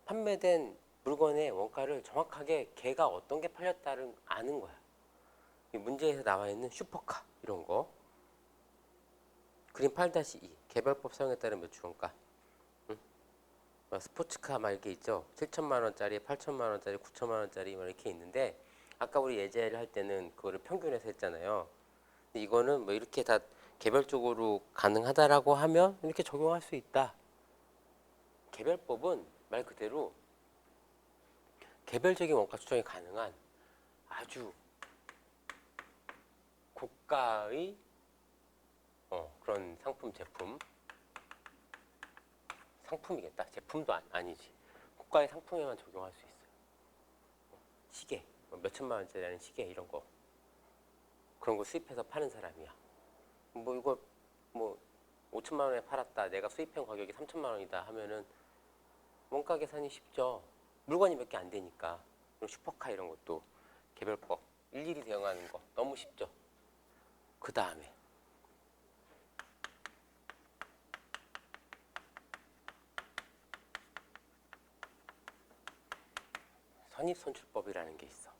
[SPEAKER 1] 판매된 물건의 원가를 정확하게 걔가 어떤 게 팔렸다를 아는 거야. 이 문제에서 나와 있는 슈퍼카 이런 거. 그림 8-2 개별법 사용에 따른 매출원가. 스포츠카 막 이렇게 있죠. 7천만 원짜리, 8천만 원짜리, 9천만 원짜리 막 이렇게 있는데 아까 우리 예제를 할 때는 그거를 평균해서 했잖아요. 근데 이거는 뭐 이렇게 다 개별적으로 가능하다라고 하면 이렇게 적용할 수 있다. 개별법은 말 그대로 개별적인 원가 추정이 가능한 아주 고가의 그런 상품 제품 상품이겠다. 제품도 아니지. 고가의 상품에만 적용할 수 있어요. 시계 몇 천만 원짜리라는 시계 이런 거 그런 거 수입해서 파는 사람이야. 뭐 이거 뭐 5천만 원에 팔았다. 내가 수입한 가격이 3천만 원이다 하면은 원가 계산이 쉽죠. 물건이 몇 개 안 되니까. 그럼 슈퍼카 이런 것도 개별법 일일이 대응하는 거 너무 쉽죠. 그 다음에 선입선출법이라는 게 있어.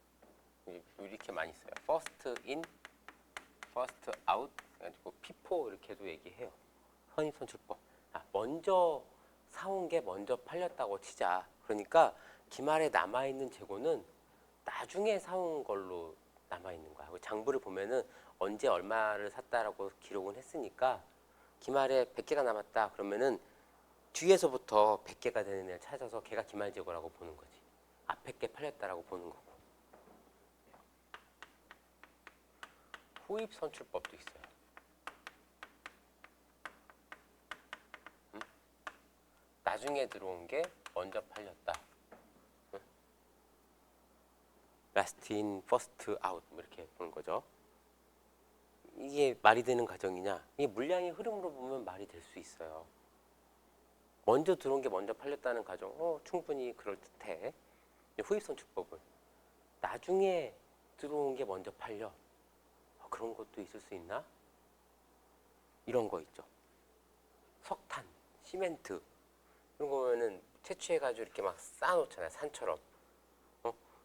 [SPEAKER 1] 이렇게 많이 써요. first in, first out 해가지고 FIFO 이렇게도 얘기해요. 선입선출법. 먼저 사온 게 먼저 팔렸다고 치자. 그러니까 기말에 남아있는 재고는 나중에 사온 걸로 남아있는 거야. 장부를 보면은 언제 얼마를 샀다라고 기록은 했으니까 기말에 100개가 남았다. 그러면은 뒤에서부터 100개가 되는 애를 찾아서 걔가 기말 재고라고 보는 거지. 앞에 게 팔렸다라고 보는 거고. 후입 선출법도 있어요. 나중에 들어온 게 먼저 팔렸다. Last in, first out 이렇게 보는 거죠. 이게 말이 되는 과정이냐? 이게 물량의 흐름으로 보면 말이 될 수 있어요. 먼저 들어온 게 먼저 팔렸다는 가정, 충분히 그럴듯해. 후입선출법은 나중에 들어온 게 먼저 팔려. 그런 것도 있을 수 있나? 이런 거 있죠. 석탄, 시멘트 이런 거 보면은 채취해가지고 이렇게 막 쌓아놓잖아요. 산처럼.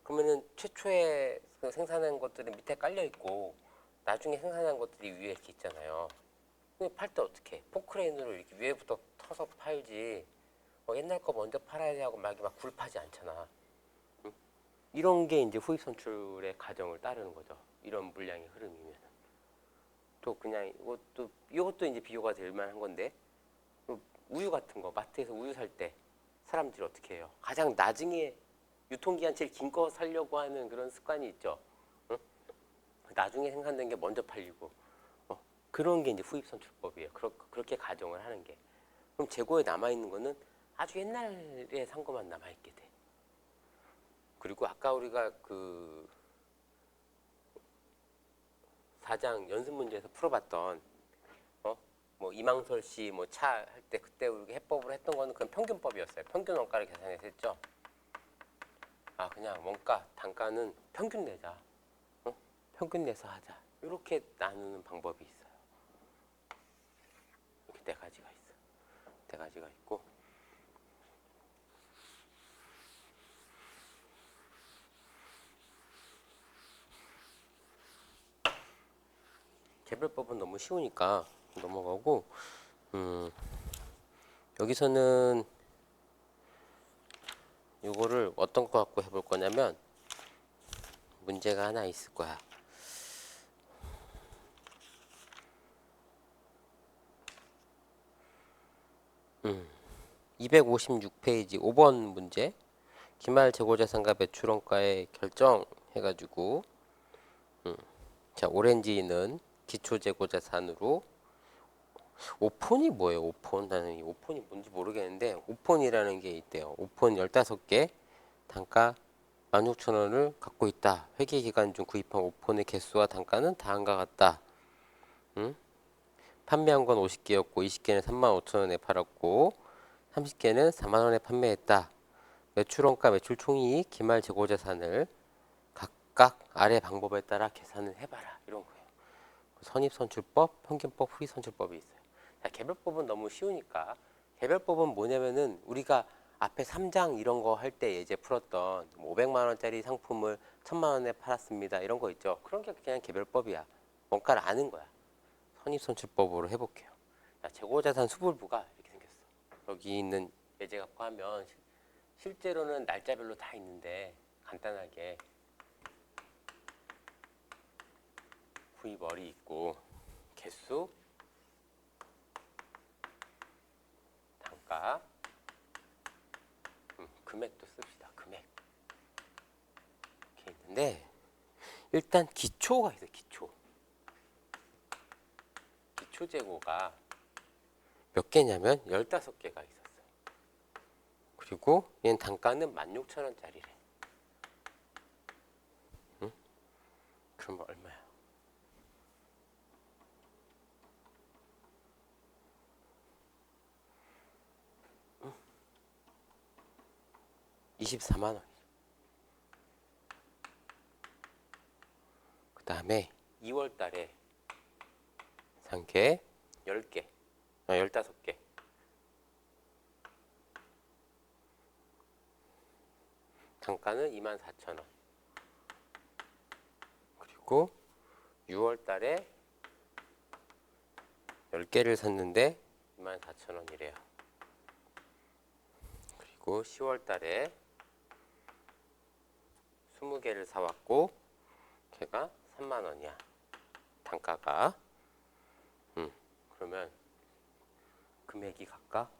[SPEAKER 1] 그러면은 최초에 생산한 것들이 밑에 깔려 있고 나중에 생산한 것들이 위에 이렇게 있잖아요. 근데 팔 때 어떻게? 포크레인으로 이렇게 위에부터 터서 팔지. 옛날 거 먼저 팔아야 하고 막 굴파지 않잖아. 이런 게 이제 후입 선출의 과정을 따르는 거죠. 이런 물량의 흐름이면. 또 그냥 이것도 이제 비교가 될 만한 건데 우유 같은 거 마트에서 우유 살 때 사람들이 어떻게 해요? 가장 나중에 유통기한 제일 긴 거 사려고 하는 그런 습관이 있죠. 응? 나중에 생산된 게 먼저 팔리고 그런 게 이제 후입 선출법이에요. 그렇게 가정을 하는 게. 그럼 재고에 남아 있는 거는 아주 옛날에 산 것만 남아 있게 돼. 그리고 아까 우리가 그 4장 연습 문제에서 풀어봤던 뭐 이망설 씨 뭐 차 할 때 그때 우리 해법으로 했던 거는 그건 평균법이었어요. 평균 원가를 계산해서 했죠. 그냥 원가 단가는 평균 내자. 평균 내서 하자. 이렇게 나누는 방법이 있어요. 이렇게 네 가지가 있어. 네 가지가 있고. 개별법은 너무 쉬우니까 넘어가고 여기서는 이거를 어떤 거 갖고 해볼 거냐면 문제가 하나 있을 거야. 256페이지 5번 문제. 기말 재고자산과 매출원가의 결정 해가지고 자 오렌지는 기초재고자산으로 오폰이 뭐예요? 오폰? 나는 이 오폰이 뭔지 모르겠는데 오폰이라는 게 있대요. 오폰 15개 단가 16,000원을 갖고 있다. 회계 기간 중 구입한 오폰의 개수와 단가는 다음과 같다. 응? 판매한 건 50개였고 20개는 35,000원에 팔았고 30개는 4만원에 판매했다. 매출원가, 매출총이익, 기말 재고자산을 각각 아래 방법에 따라 계산을 해봐라. 이런 거예요. 선입선출법, 평균법, 후기선출법이 있어요. 자, 개별법은 너무 쉬우니까 개별법은 뭐냐면은 우리가 앞에 3장 이런 거 할 때 예제 풀었던 500만 원짜리 상품을 1000만 원에 팔았습니다. 이런 거 있죠. 그런 게 그냥 개별법이야. 원가를 아는 거야. 선입선출법으로 해볼게요. 자, 재고자산 수불부가 이렇게 생겼어. 여기 있는 예제 갖고 하면 실제로는 날짜별로 다 있는데 간단하게 구입월이 있고 개수, 단가, 금액도 씁시다. 금액 이렇게 있는데 일단 기초가 있어요. 기초 재고가 몇 개냐면 15개가 있었어요. 그리고 얘는 단가는 16,000원짜리래. 응? 그러면 얼마야? 24만 원. 그 다음에 2월 달에 산 게 10개, 15개. 단가는 24,000원. 그리고 6월 달에 10개를 샀는데 24,000원이래요. 그리고 10월 달에 20개를 사왔고 걔가 3만 원이야. 단가가. 그러면 금액이 각각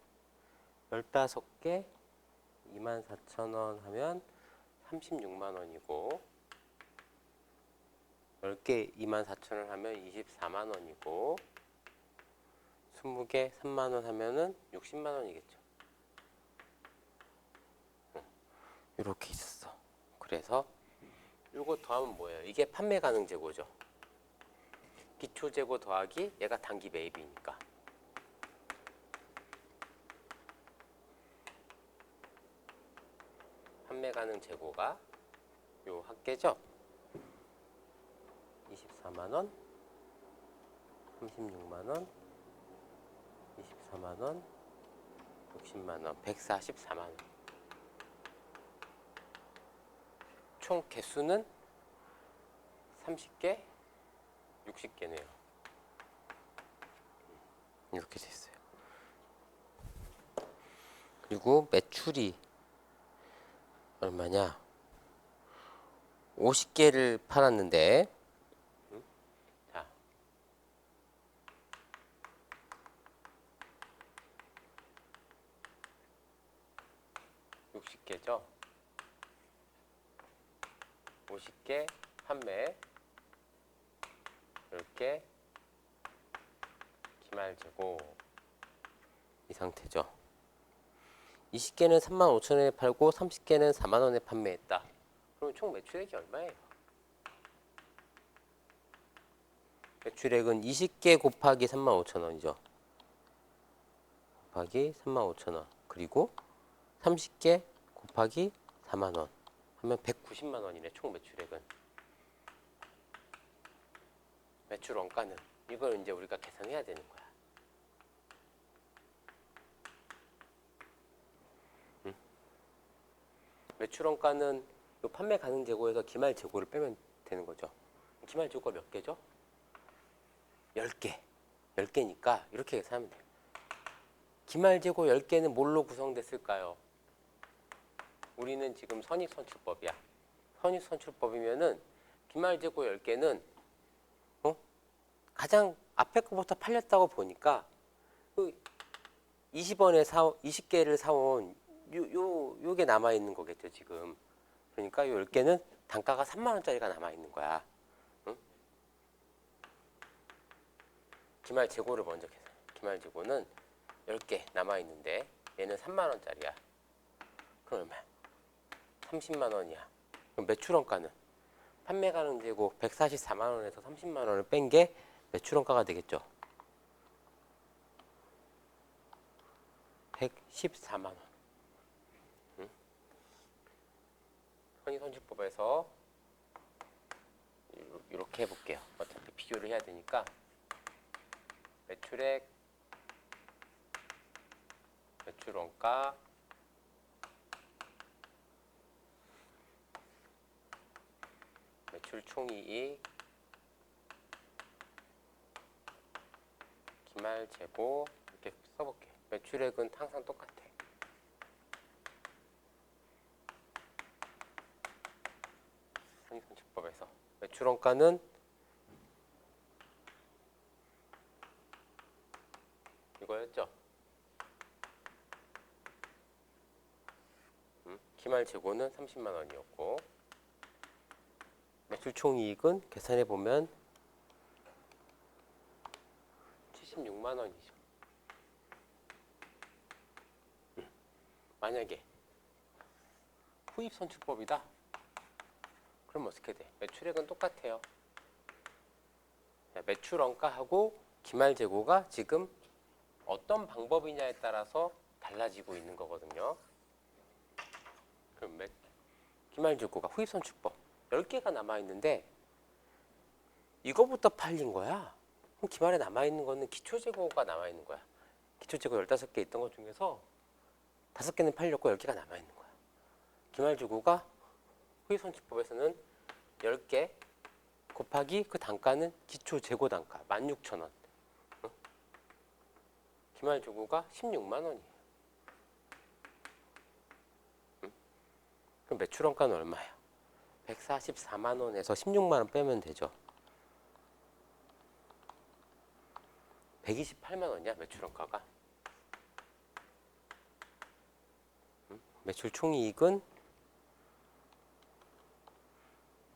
[SPEAKER 1] 15개 24,000원 하면 36만 원이고 10개 24,000원 하면 24만 원이고 20개 3만 원 하면은 60만 원이겠죠. 이렇게 있었어. 그래서 이거 더하면 뭐예요? 이게 판매 가능 재고죠. 기초 재고 더하기 얘가 단기 매입이니까. 판매 가능 재고가 요 합계죠. 24만 원, 36만 원, 24만 원, 60만 원, 144만 원. 총 개수는 30개, 60개네요. 이렇게 돼 있어요. 그리고 매출이 얼마냐? 50개를 팔았는데, 자, 60개죠. 50개 판매, 10개 기말 재고 이 상태죠. 20개는 35,000원에 팔고 30개는 4만 원에 판매했다. 그럼 총 매출액이 얼마예요? 매출액은 20개 곱하기 35,000원이죠. 곱하기 35,000원. 그리고 30개 곱하기 4만 원 하면 190만 원이네. 총 매출액은. 매출 원가는 이걸 이제 우리가 계산해야 되는 거야. 매출 원가는 요 판매 가능 재고에서 기말 재고를 빼면 되는 거죠. 기말 재고가 몇 개죠? 10개. 10개니까 이렇게 계산하면 돼요. 기말 재고 10개는 뭘로 구성됐을까요? 우리는 지금 선입선출법이야. 선입선출법이면은 기말 재고 10개는 가장 앞에 거부터 팔렸다고 보니까 20개를 사온 요게 남아 있는 거겠죠, 지금. 그러니까 요 10개는 단가가 3만 원짜리가 남아 있는 거야. 응? 기말 재고를 먼저 계산해. 기말 재고는 10개 남아 있는데 얘는 3만 원짜리야. 그럼 얼마야? 30만 원이야. 그럼 매출원가는 판매 가능 재고 144만 원에서 30만 원을 뺀 게 매출원가가 되겠죠. 114만 원. 손익선출법에서 이렇게 해볼게요. 어차피 비교를 해야 되니까 매출액, 매출원가, 매출총이익, 기말재고 이렇게 써볼게요. 매출액은 항상 똑같아. 손익선출법에서 매출원가는 이거였죠. 기말재고는 30만 원이었고 매출총이익은 계산해 보면 76만 원이죠. 만약에 후입선출법이다. 그럼 어떻게 돼? 매출액은 똑같아요. 매출원가하고 기말재고가 지금 어떤 방법이냐에 따라서 달라지고 있는 거거든요. 그럼 기말재고가 후입선출법 10개가 남아있는데 이거부터 팔린 거야. 그럼 기말에 남아있는 거는 기초재고가 남아있는 거야. 기초재고 15개 있던 것 중에서 5개는 팔렸고 10개가 남아있는 거야. 기말재고가 후입선출법에서는 10개 곱하기 그 단가는 기초재고 단가 16,000원. 기말재고가 16만 원이에요. 그럼 매출원가는 얼마야? 144만 원에서 16만 원 빼면 되죠. 128만 원이야 매출원가가. 매출 총이익은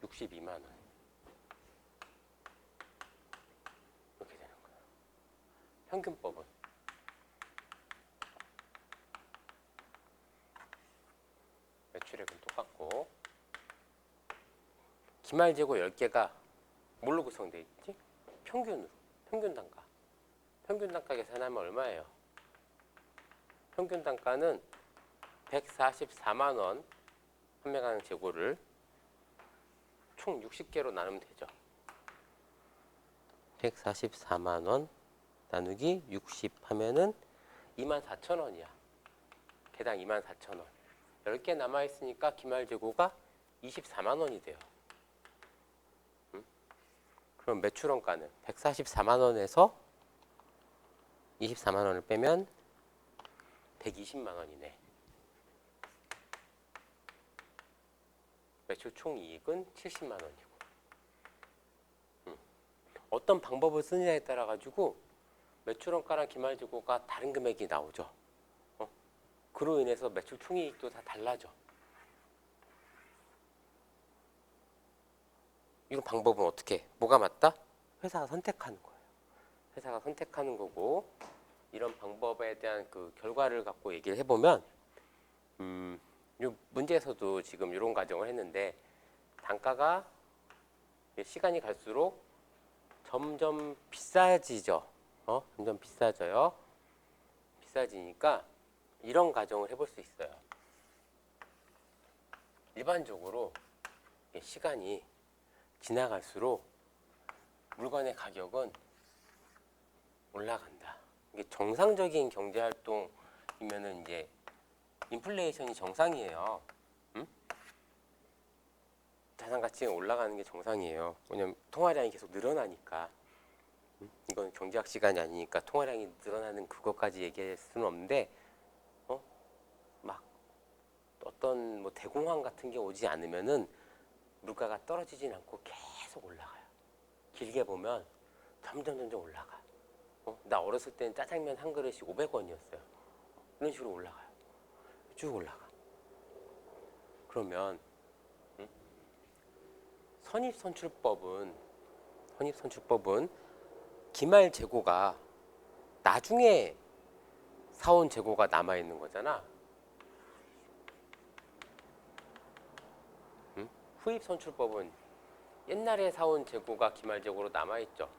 [SPEAKER 1] 62만 원. 이렇게 되는 거야. 평균법은 매출액은 똑같고 기말재고 10개가 뭘로 구성되어 있지? 평균 단가. 평균 단가 계산하면 얼마예요? 평균 단가는 144만 원 판매 가능 재고를 총 60개로 나누면 되죠. 144만 원 나누기 60 하면은 24,000원이야. 개당 24,000원. 10개 남아있으니까 기말재고가 24만 원이 돼요. 그럼 매출원가는 144만 원에서 24만 원을 빼면 120만 원이네. 매출 총이익은 70만 원이고. 어떤 방법을 쓰느냐에 따라 가지고 매출원가랑 기말재고가 다른 금액이 나오죠. 그로 인해서 매출 총이익도 다 달라져. 이런 방법은 어떻게? 뭐가 맞다? 회사가 선택하는 거예요. 회사가 선택하는 거고 이런 방법에 대한 그 결과를 갖고 얘기를 해보면 이 문제에서도 지금 이런 가정을 했는데 단가가 시간이 갈수록 점점 비싸지죠. 점점 비싸져요. 비싸지니까 이런 가정을 해볼 수 있어요. 일반적으로 시간이 지나갈수록 물건의 가격은 올라간다. 이게 정상적인 경제 활동이면은 이제 인플레이션이 정상이에요. 자산 가치가 올라가는 게 정상이에요. 왜냐면 통화량이 계속 늘어나니까. 이건 경제학 시간이 아니니까 통화량이 늘어나는 그것까지 얘기할 수는 없는데, 막 어떤 뭐 대공황 같은 게 오지 않으면은 물가가 떨어지진 않고 계속 올라가요. 길게 보면 점점 올라가. 나 어렸을 때는 짜장면 한 그릇이 500원이었어요. 이런 식으로 올라가요. 쭉 올라가. 그러면 선입선출법은 기말 재고가 나중에 사온 재고가 남아 있는 거잖아. 후입선출법은 옛날에 사온 재고가 기말재고로 남아있죠.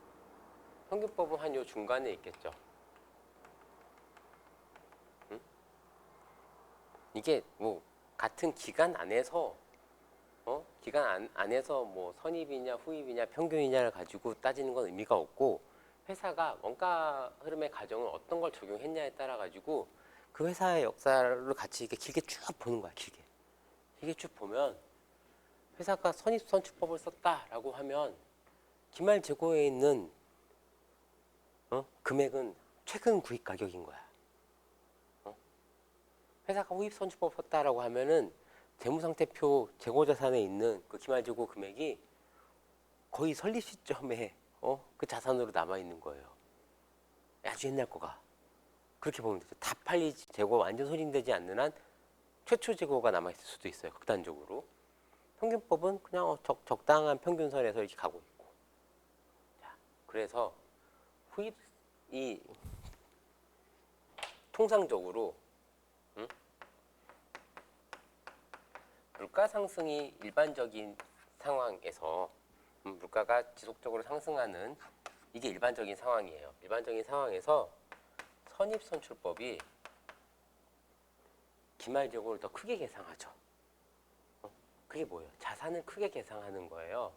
[SPEAKER 1] 평균법은 한 요 중간에 있겠죠. 응? 이게 뭐 같은 기간 안에서 기간 안에서 뭐 선입이냐 후입이냐 평균이냐를 가지고 따지는 건 의미가 없고, 회사가 원가 흐름의 가정을 어떤 걸 적용했냐에 따라 가지고 그 회사의 역사를 같이 이렇게 길게 쭉 보는 거야. 길게 쭉 보면 회사가 선입선출법을 썼다라고 하면 기말 재고에 있는 금액은 최근 구입 가격인 거야. 회사가 후입선출법 썼다라고 하면은 재무상태표 재고자산에 있는 그 기말재고 금액이 거의 설립 시점에 그 자산으로 남아 있는 거예요. 아주 옛날 거가. 그렇게 보면 되죠. 다 팔리 재고 완전 소진되지 않는 한 최초 재고가 남아 있을 수도 있어요. 극단적으로. 평균법은 그냥 적당한 평균선에서 이렇게 가고 있고. 자, 그래서 후입이 통상적으로 물가 상승이 일반적인 상황에서 물가가 지속적으로 상승하는 이게 일반적인 상황이에요. 일반적인 상황에서 선입선출법이 기말재고를 더 크게 계상하죠. 그게 뭐예요? 자산을 크게 계상하는 거예요.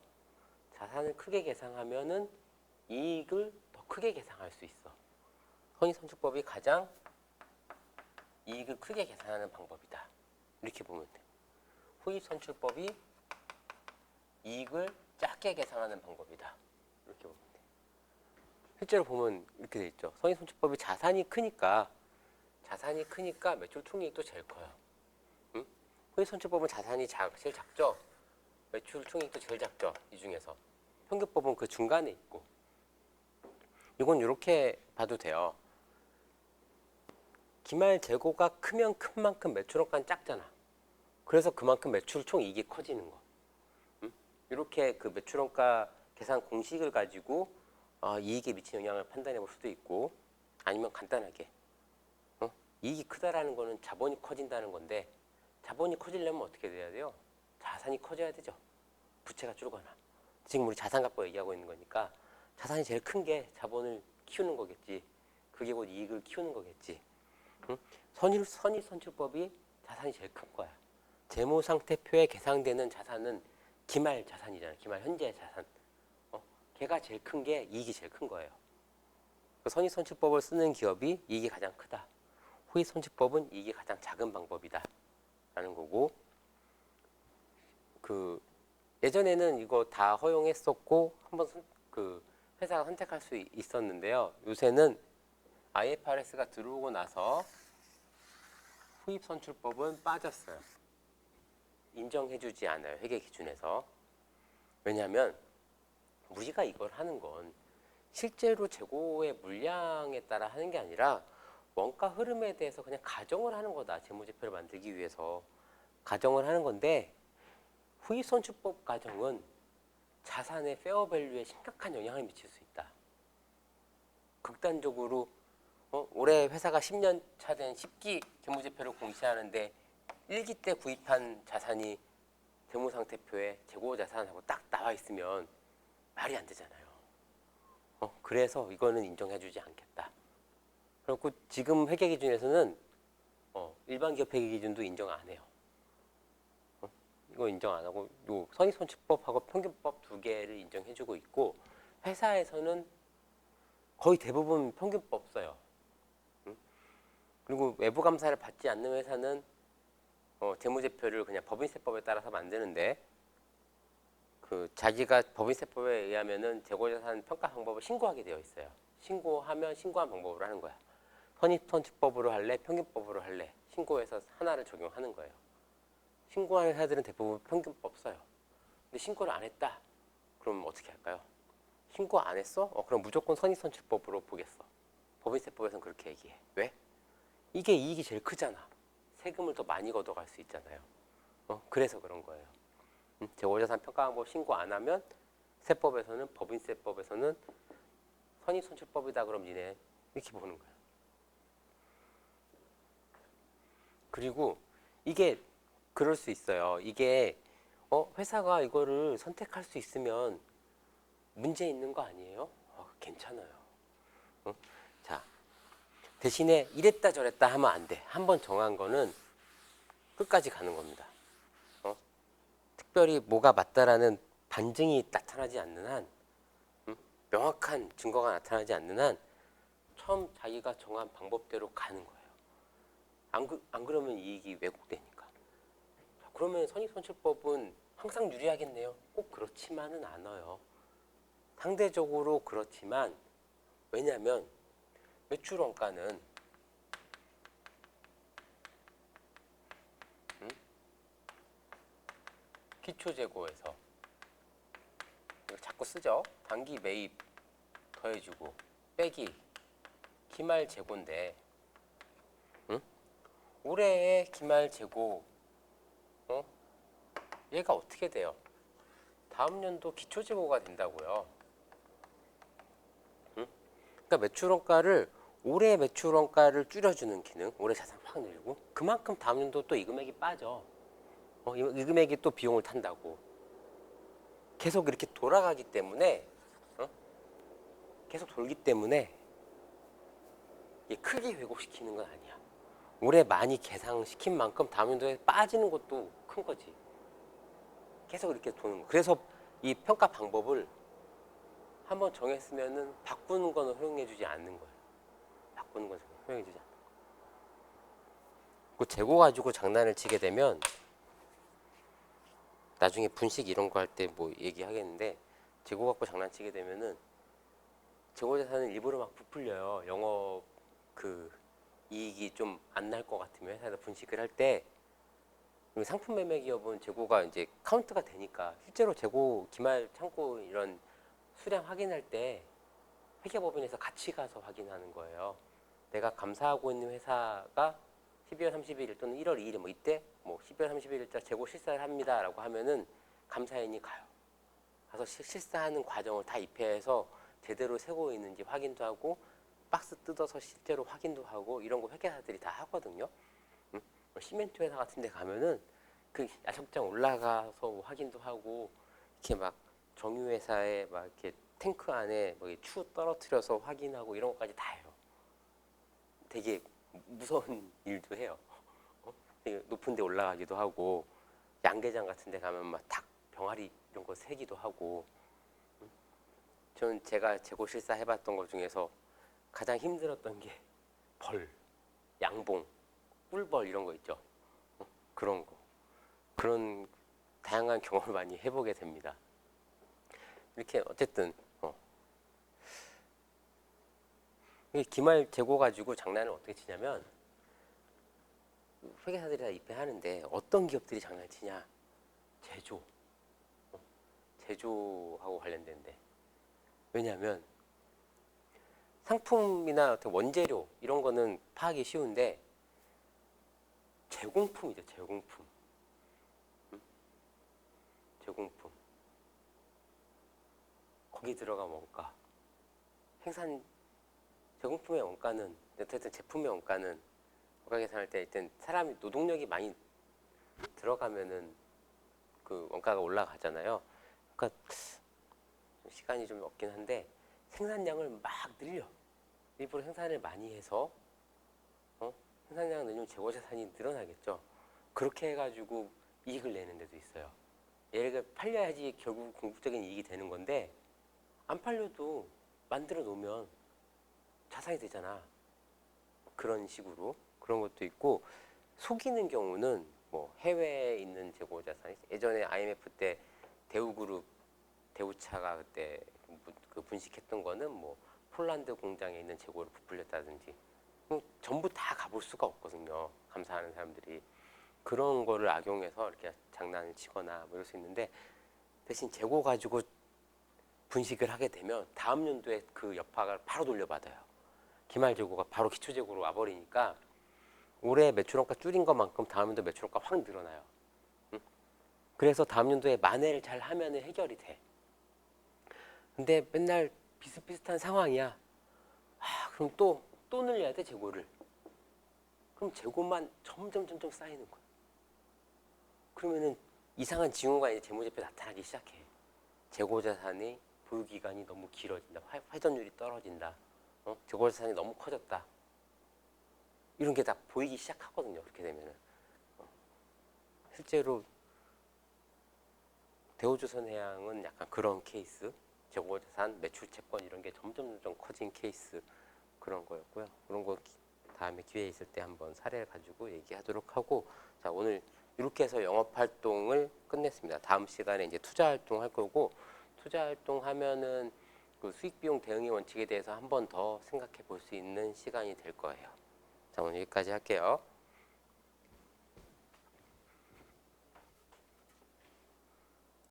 [SPEAKER 1] 자산을 크게 계상하면은 이익을 더 크게 계상할 수 있어. 선입선출법이 가장 이익을 크게 계산하는 방법이다. 이렇게 보면 돼. 후입선출법이 이익을 작게 계산하는 방법이다. 이렇게 보면 돼. 실제로 보면 이렇게 돼 있죠. 선입선출법이 자산이 크니까 매출 총이익도 제일 커요. 응? 후입선출법은 자산이 제일 작죠. 매출 총이익도 제일 작죠. 이 중에서 평균법은 그 중간에 있고. 이건 이렇게 봐도 돼요. 기말 재고가 크면 큰 만큼 매출원가는 작잖아. 그래서 그만큼 매출 총이익이 커지는 거. 이렇게 그 매출원가 계산 공식을 가지고 이익에 미친 영향을 판단해 볼 수도 있고, 아니면 간단하게 이익이 크다라는 거는 자본이 커진다는 건데, 자본이 커지려면 어떻게 돼야 돼요? 자산이 커져야 되죠. 부채가 줄거나. 지금 우리 자산 갖고 얘기하고 있는 거니까 자산이 제일 큰 게 자본을 키우는 거겠지. 그게 곧 이익을 키우는 거겠지. 선입선출법이 자산이 제일 큰 거야. 재무상태표에 계상되는 자산은 기말 자산이잖아요. 기말 현재 자산. 걔가 제일 큰 게 이익이 제일 큰 거예요. 선입선출법을 쓰는 기업이 이익이 가장 크다. 후입선출법은 이익이 가장 작은 방법이다. 라는 거고, 예전에는 이거 다 허용했었고 한번 회사가 선택할 수 있었는데요. 요새는 IFRS가 들어오고 나서 후입선출법은 빠졌어요. 인정해주지 않아요. 회계 기준에서. 왜냐하면 우리가 이걸 하는 건 실제로 재고의 물량에 따라 하는 게 아니라 원가 흐름에 대해서 그냥 가정을 하는 거다. 재무제표를 만들기 위해서 가정을 하는 건데, 후입선출법 가정은 자산의 페어밸류에 심각한 영향을 미칠 수 있다. 극단적으로 올해 회사가 10년 차 된 10기 재무제표를 공시하는데 1기 때 구입한 자산이 재무상태표에 재고자산하고 딱 나와 있으면 말이 안 되잖아요. 그래서 이거는 인정해주지 않겠다. 그리고 지금 회계 기준에서는 일반 기업 회계 기준도 인정 안 해요. 이거 인정 안 하고 요 선입선출법하고 평균법 두 개를 인정해주고 있고, 회사에서는 거의 대부분 평균법 써요. 그리고 외부 감사를 받지 않는 회사는 재무제표를 그냥 법인세법에 따라서 만드는데, 자기가 법인세법에 의하면은 재고자산 평가 방법을 신고하게 되어 있어요. 신고하면 신고한 방법으로 하는 거야. 선입선출법으로 할래? 평균법으로 할래? 신고해서 하나를 적용하는 거예요. 신고하는 회사들은 대부분 평균법 써요. 근데 신고를 안 했다? 그럼 어떻게 할까요? 신고 안 했어? 그럼 무조건 선입선출법으로 보겠어. 법인세법에서는 그렇게 얘기해. 왜? 이게 이익이 제일 크잖아. 세금을 더 많이 걷어갈 수 있잖아요. 그래서 그런 거예요. 재고자산 평가 방법 신고 안 하면 세법에서는, 법인세법에서는 선입선출법이다 그럼 니네 이렇게 보는 거야. 그리고 이게 그럴 수 있어요. 이게 회사가 이거를 선택할 수 있으면 문제 있는 거 아니에요? 괜찮아요. 자, 대신에 이랬다 저랬다 하면 안 돼. 한번 정한 거는 끝까지 가는 겁니다. 특별히 뭐가 맞다라는 반증이 나타나지 않는 한, 명확한 증거가 나타나지 않는 한 처음 자기가 정한 방법대로 가는 거예요. 안 그러면 이익이 왜곡되니까. 그러면 선익선출법은 항상 유리하겠네요. 꼭 그렇지만은 않아요. 상대적으로 그렇지만, 왜냐하면 매출 원가는 기초재고에서 이거 자꾸 쓰죠. 단기 매입 더해주고 빼기 기말 재고인데, 올해의 기말 재고 얘가 어떻게 돼요? 다음 연도 기초 재고가 된다고요. 그러니까 매출 원가를 올해 매출 원가를 줄여주는 기능, 올해 자산 확 늘리고 그만큼 다음 연도 또 이 금액이 빠져. 이 금액이 또 비용을 탄다고. 계속 이렇게 돌아가기 때문에, 계속 돌기 때문에 이게 크게 왜곡시키는 건 아니야. 올해 많이 계상시킨 만큼 다음 연도에 빠지는 것도 큰 거지. 계속 이렇게 도는 거. 그래서 이 평가 방법을 한번 정했으면은 바꾸는 건 허용해주지 않는 거예요. 바꾸는 건 허용해주지 않는 거예요. 그 재고 가지고 장난을 치게 되면 나중에 분식 이런 거 할 때 뭐 얘기하겠는데, 재고 갖고 장난치게 되면은 재고 자산을 일부러 막 부풀려요. 영업 그 이익이 좀 안 날 것 같으면 회사에서 분식을 할 때, 상품 매매 기업은 재고가 이제 카운트가 되니까 실제로 재고 기말 창고 이런 수량 확인할 때 회계법인에서 같이 가서 확인하는 거예요. 내가 감사하고 있는 회사가 12월 31일 또는 1월 2일 뭐 이때 뭐 12월 31일자 재고 실사를 합니다라고 하면은 감사인이 가요. 가서 실사하는 과정을 다 입회해서 제대로 세고 있는지 확인도 하고 박스 뜯어서 실제로 확인도 하고 이런 거 회계사들이 다 하거든요. 시멘트 회사 같은 데 가면은 그 야적장 올라가서 확인도 하고 이렇게 막 정유회사에 막 이렇게 탱크 안에 뭐 추 떨어뜨려서 확인하고 이런 것까지 다 해요. 되게 무서운 일도 해요. 되게 높은 데 올라가기도 하고 양계장 같은 데 가면 막 닭 병아리 이런 거 세기도 하고. 저는 제가 재고 실사 해봤던 것 중에서 가장 힘들었던 게 벌, 양봉, 꿀벌 이런 거 있죠. 그런 거. 그런 다양한 경험을 많이 해보게 됩니다. 이렇게 어쨌든 기말 재고 가지고 장난을 어떻게 치냐면, 회계사들이 다 입회하는데 어떤 기업들이 장난을 치냐? 제조. 제조하고 관련된데. 왜냐하면 상품이나 어떤 원재료 이런 거는 파악이 쉬운데 제공품이죠. 제공품. 제공품. 거기 들어간 원가. 생산 제공품의 원가는, 어쨌든 제품의 원가는 원가 계산할 때 일단 사람이 노동력이 많이 들어가면은 그 원가가 올라가잖아요. 그러니까 시간이 좀 없긴 한데 생산량을 막 늘려. 일부러 생산을 많이 해서 생산량을 늘리면 재고 자산이 늘어나겠죠. 그렇게 해가지고 이익을 내는 데도 있어요. 예를 들어 팔려야지 결국 궁극적인 이익이 되는 건데, 안 팔려도 만들어 놓으면 자산이 되잖아. 그런 식으로 그런 것도 있고, 속이는 경우는 뭐 해외에 있는 재고 자산, 예전에 IMF 때 대우그룹 대우차가 그때 그 분식했던 거는 뭐 폴란드 공장에 있는 재고를 부풀렸다든지, 전부 다 가볼 수가 없거든요. 감사하는 사람들이 그런 거를 악용해서 이렇게 장난을 치거나 뭐 이럴 수 있는데, 대신 재고 가지고 분식을 하게 되면 다음 연도에 그 여파가 바로 돌려받아요. 기말 재고가 바로 기초 재고로 와버리니까 올해 매출원가 줄인 것만큼 다음 연도 매출원가 확 늘어나요. 그래서 다음 연도에 만회를 잘 하면 해결이 돼. 근데 맨날 비슷비슷한 상황이야. 그럼 또 늘려야 돼, 재고를. 그럼 재고만 점점 쌓이는 거야. 그러면은 이상한 징후가 이제 재무제표에 나타나기 시작해. 재고자산이 보유기간이 너무 길어진다. 회전율이 떨어진다. 재고자산이 너무 커졌다. 이런 게 다 보이기 시작하거든요. 그렇게 되면은. 실제로 대우조선해양은 약간 그런 케이스, 재고자산, 매출채권 이런 게 점점 커진 케이스 그런 거였고요. 그런 거 다음에 기회 있을 때 한번 사례를 가지고 얘기하도록 하고, 자 오늘 이렇게 해서 영업활동을 끝냈습니다. 다음 시간에 이제 투자활동 할 거고, 투자활동 하면은 그 수익비용 대응의 원칙에 대해서 한 번 더 생각해 볼 수 있는 시간이 될 거예요. 자 오늘 여기까지 할게요.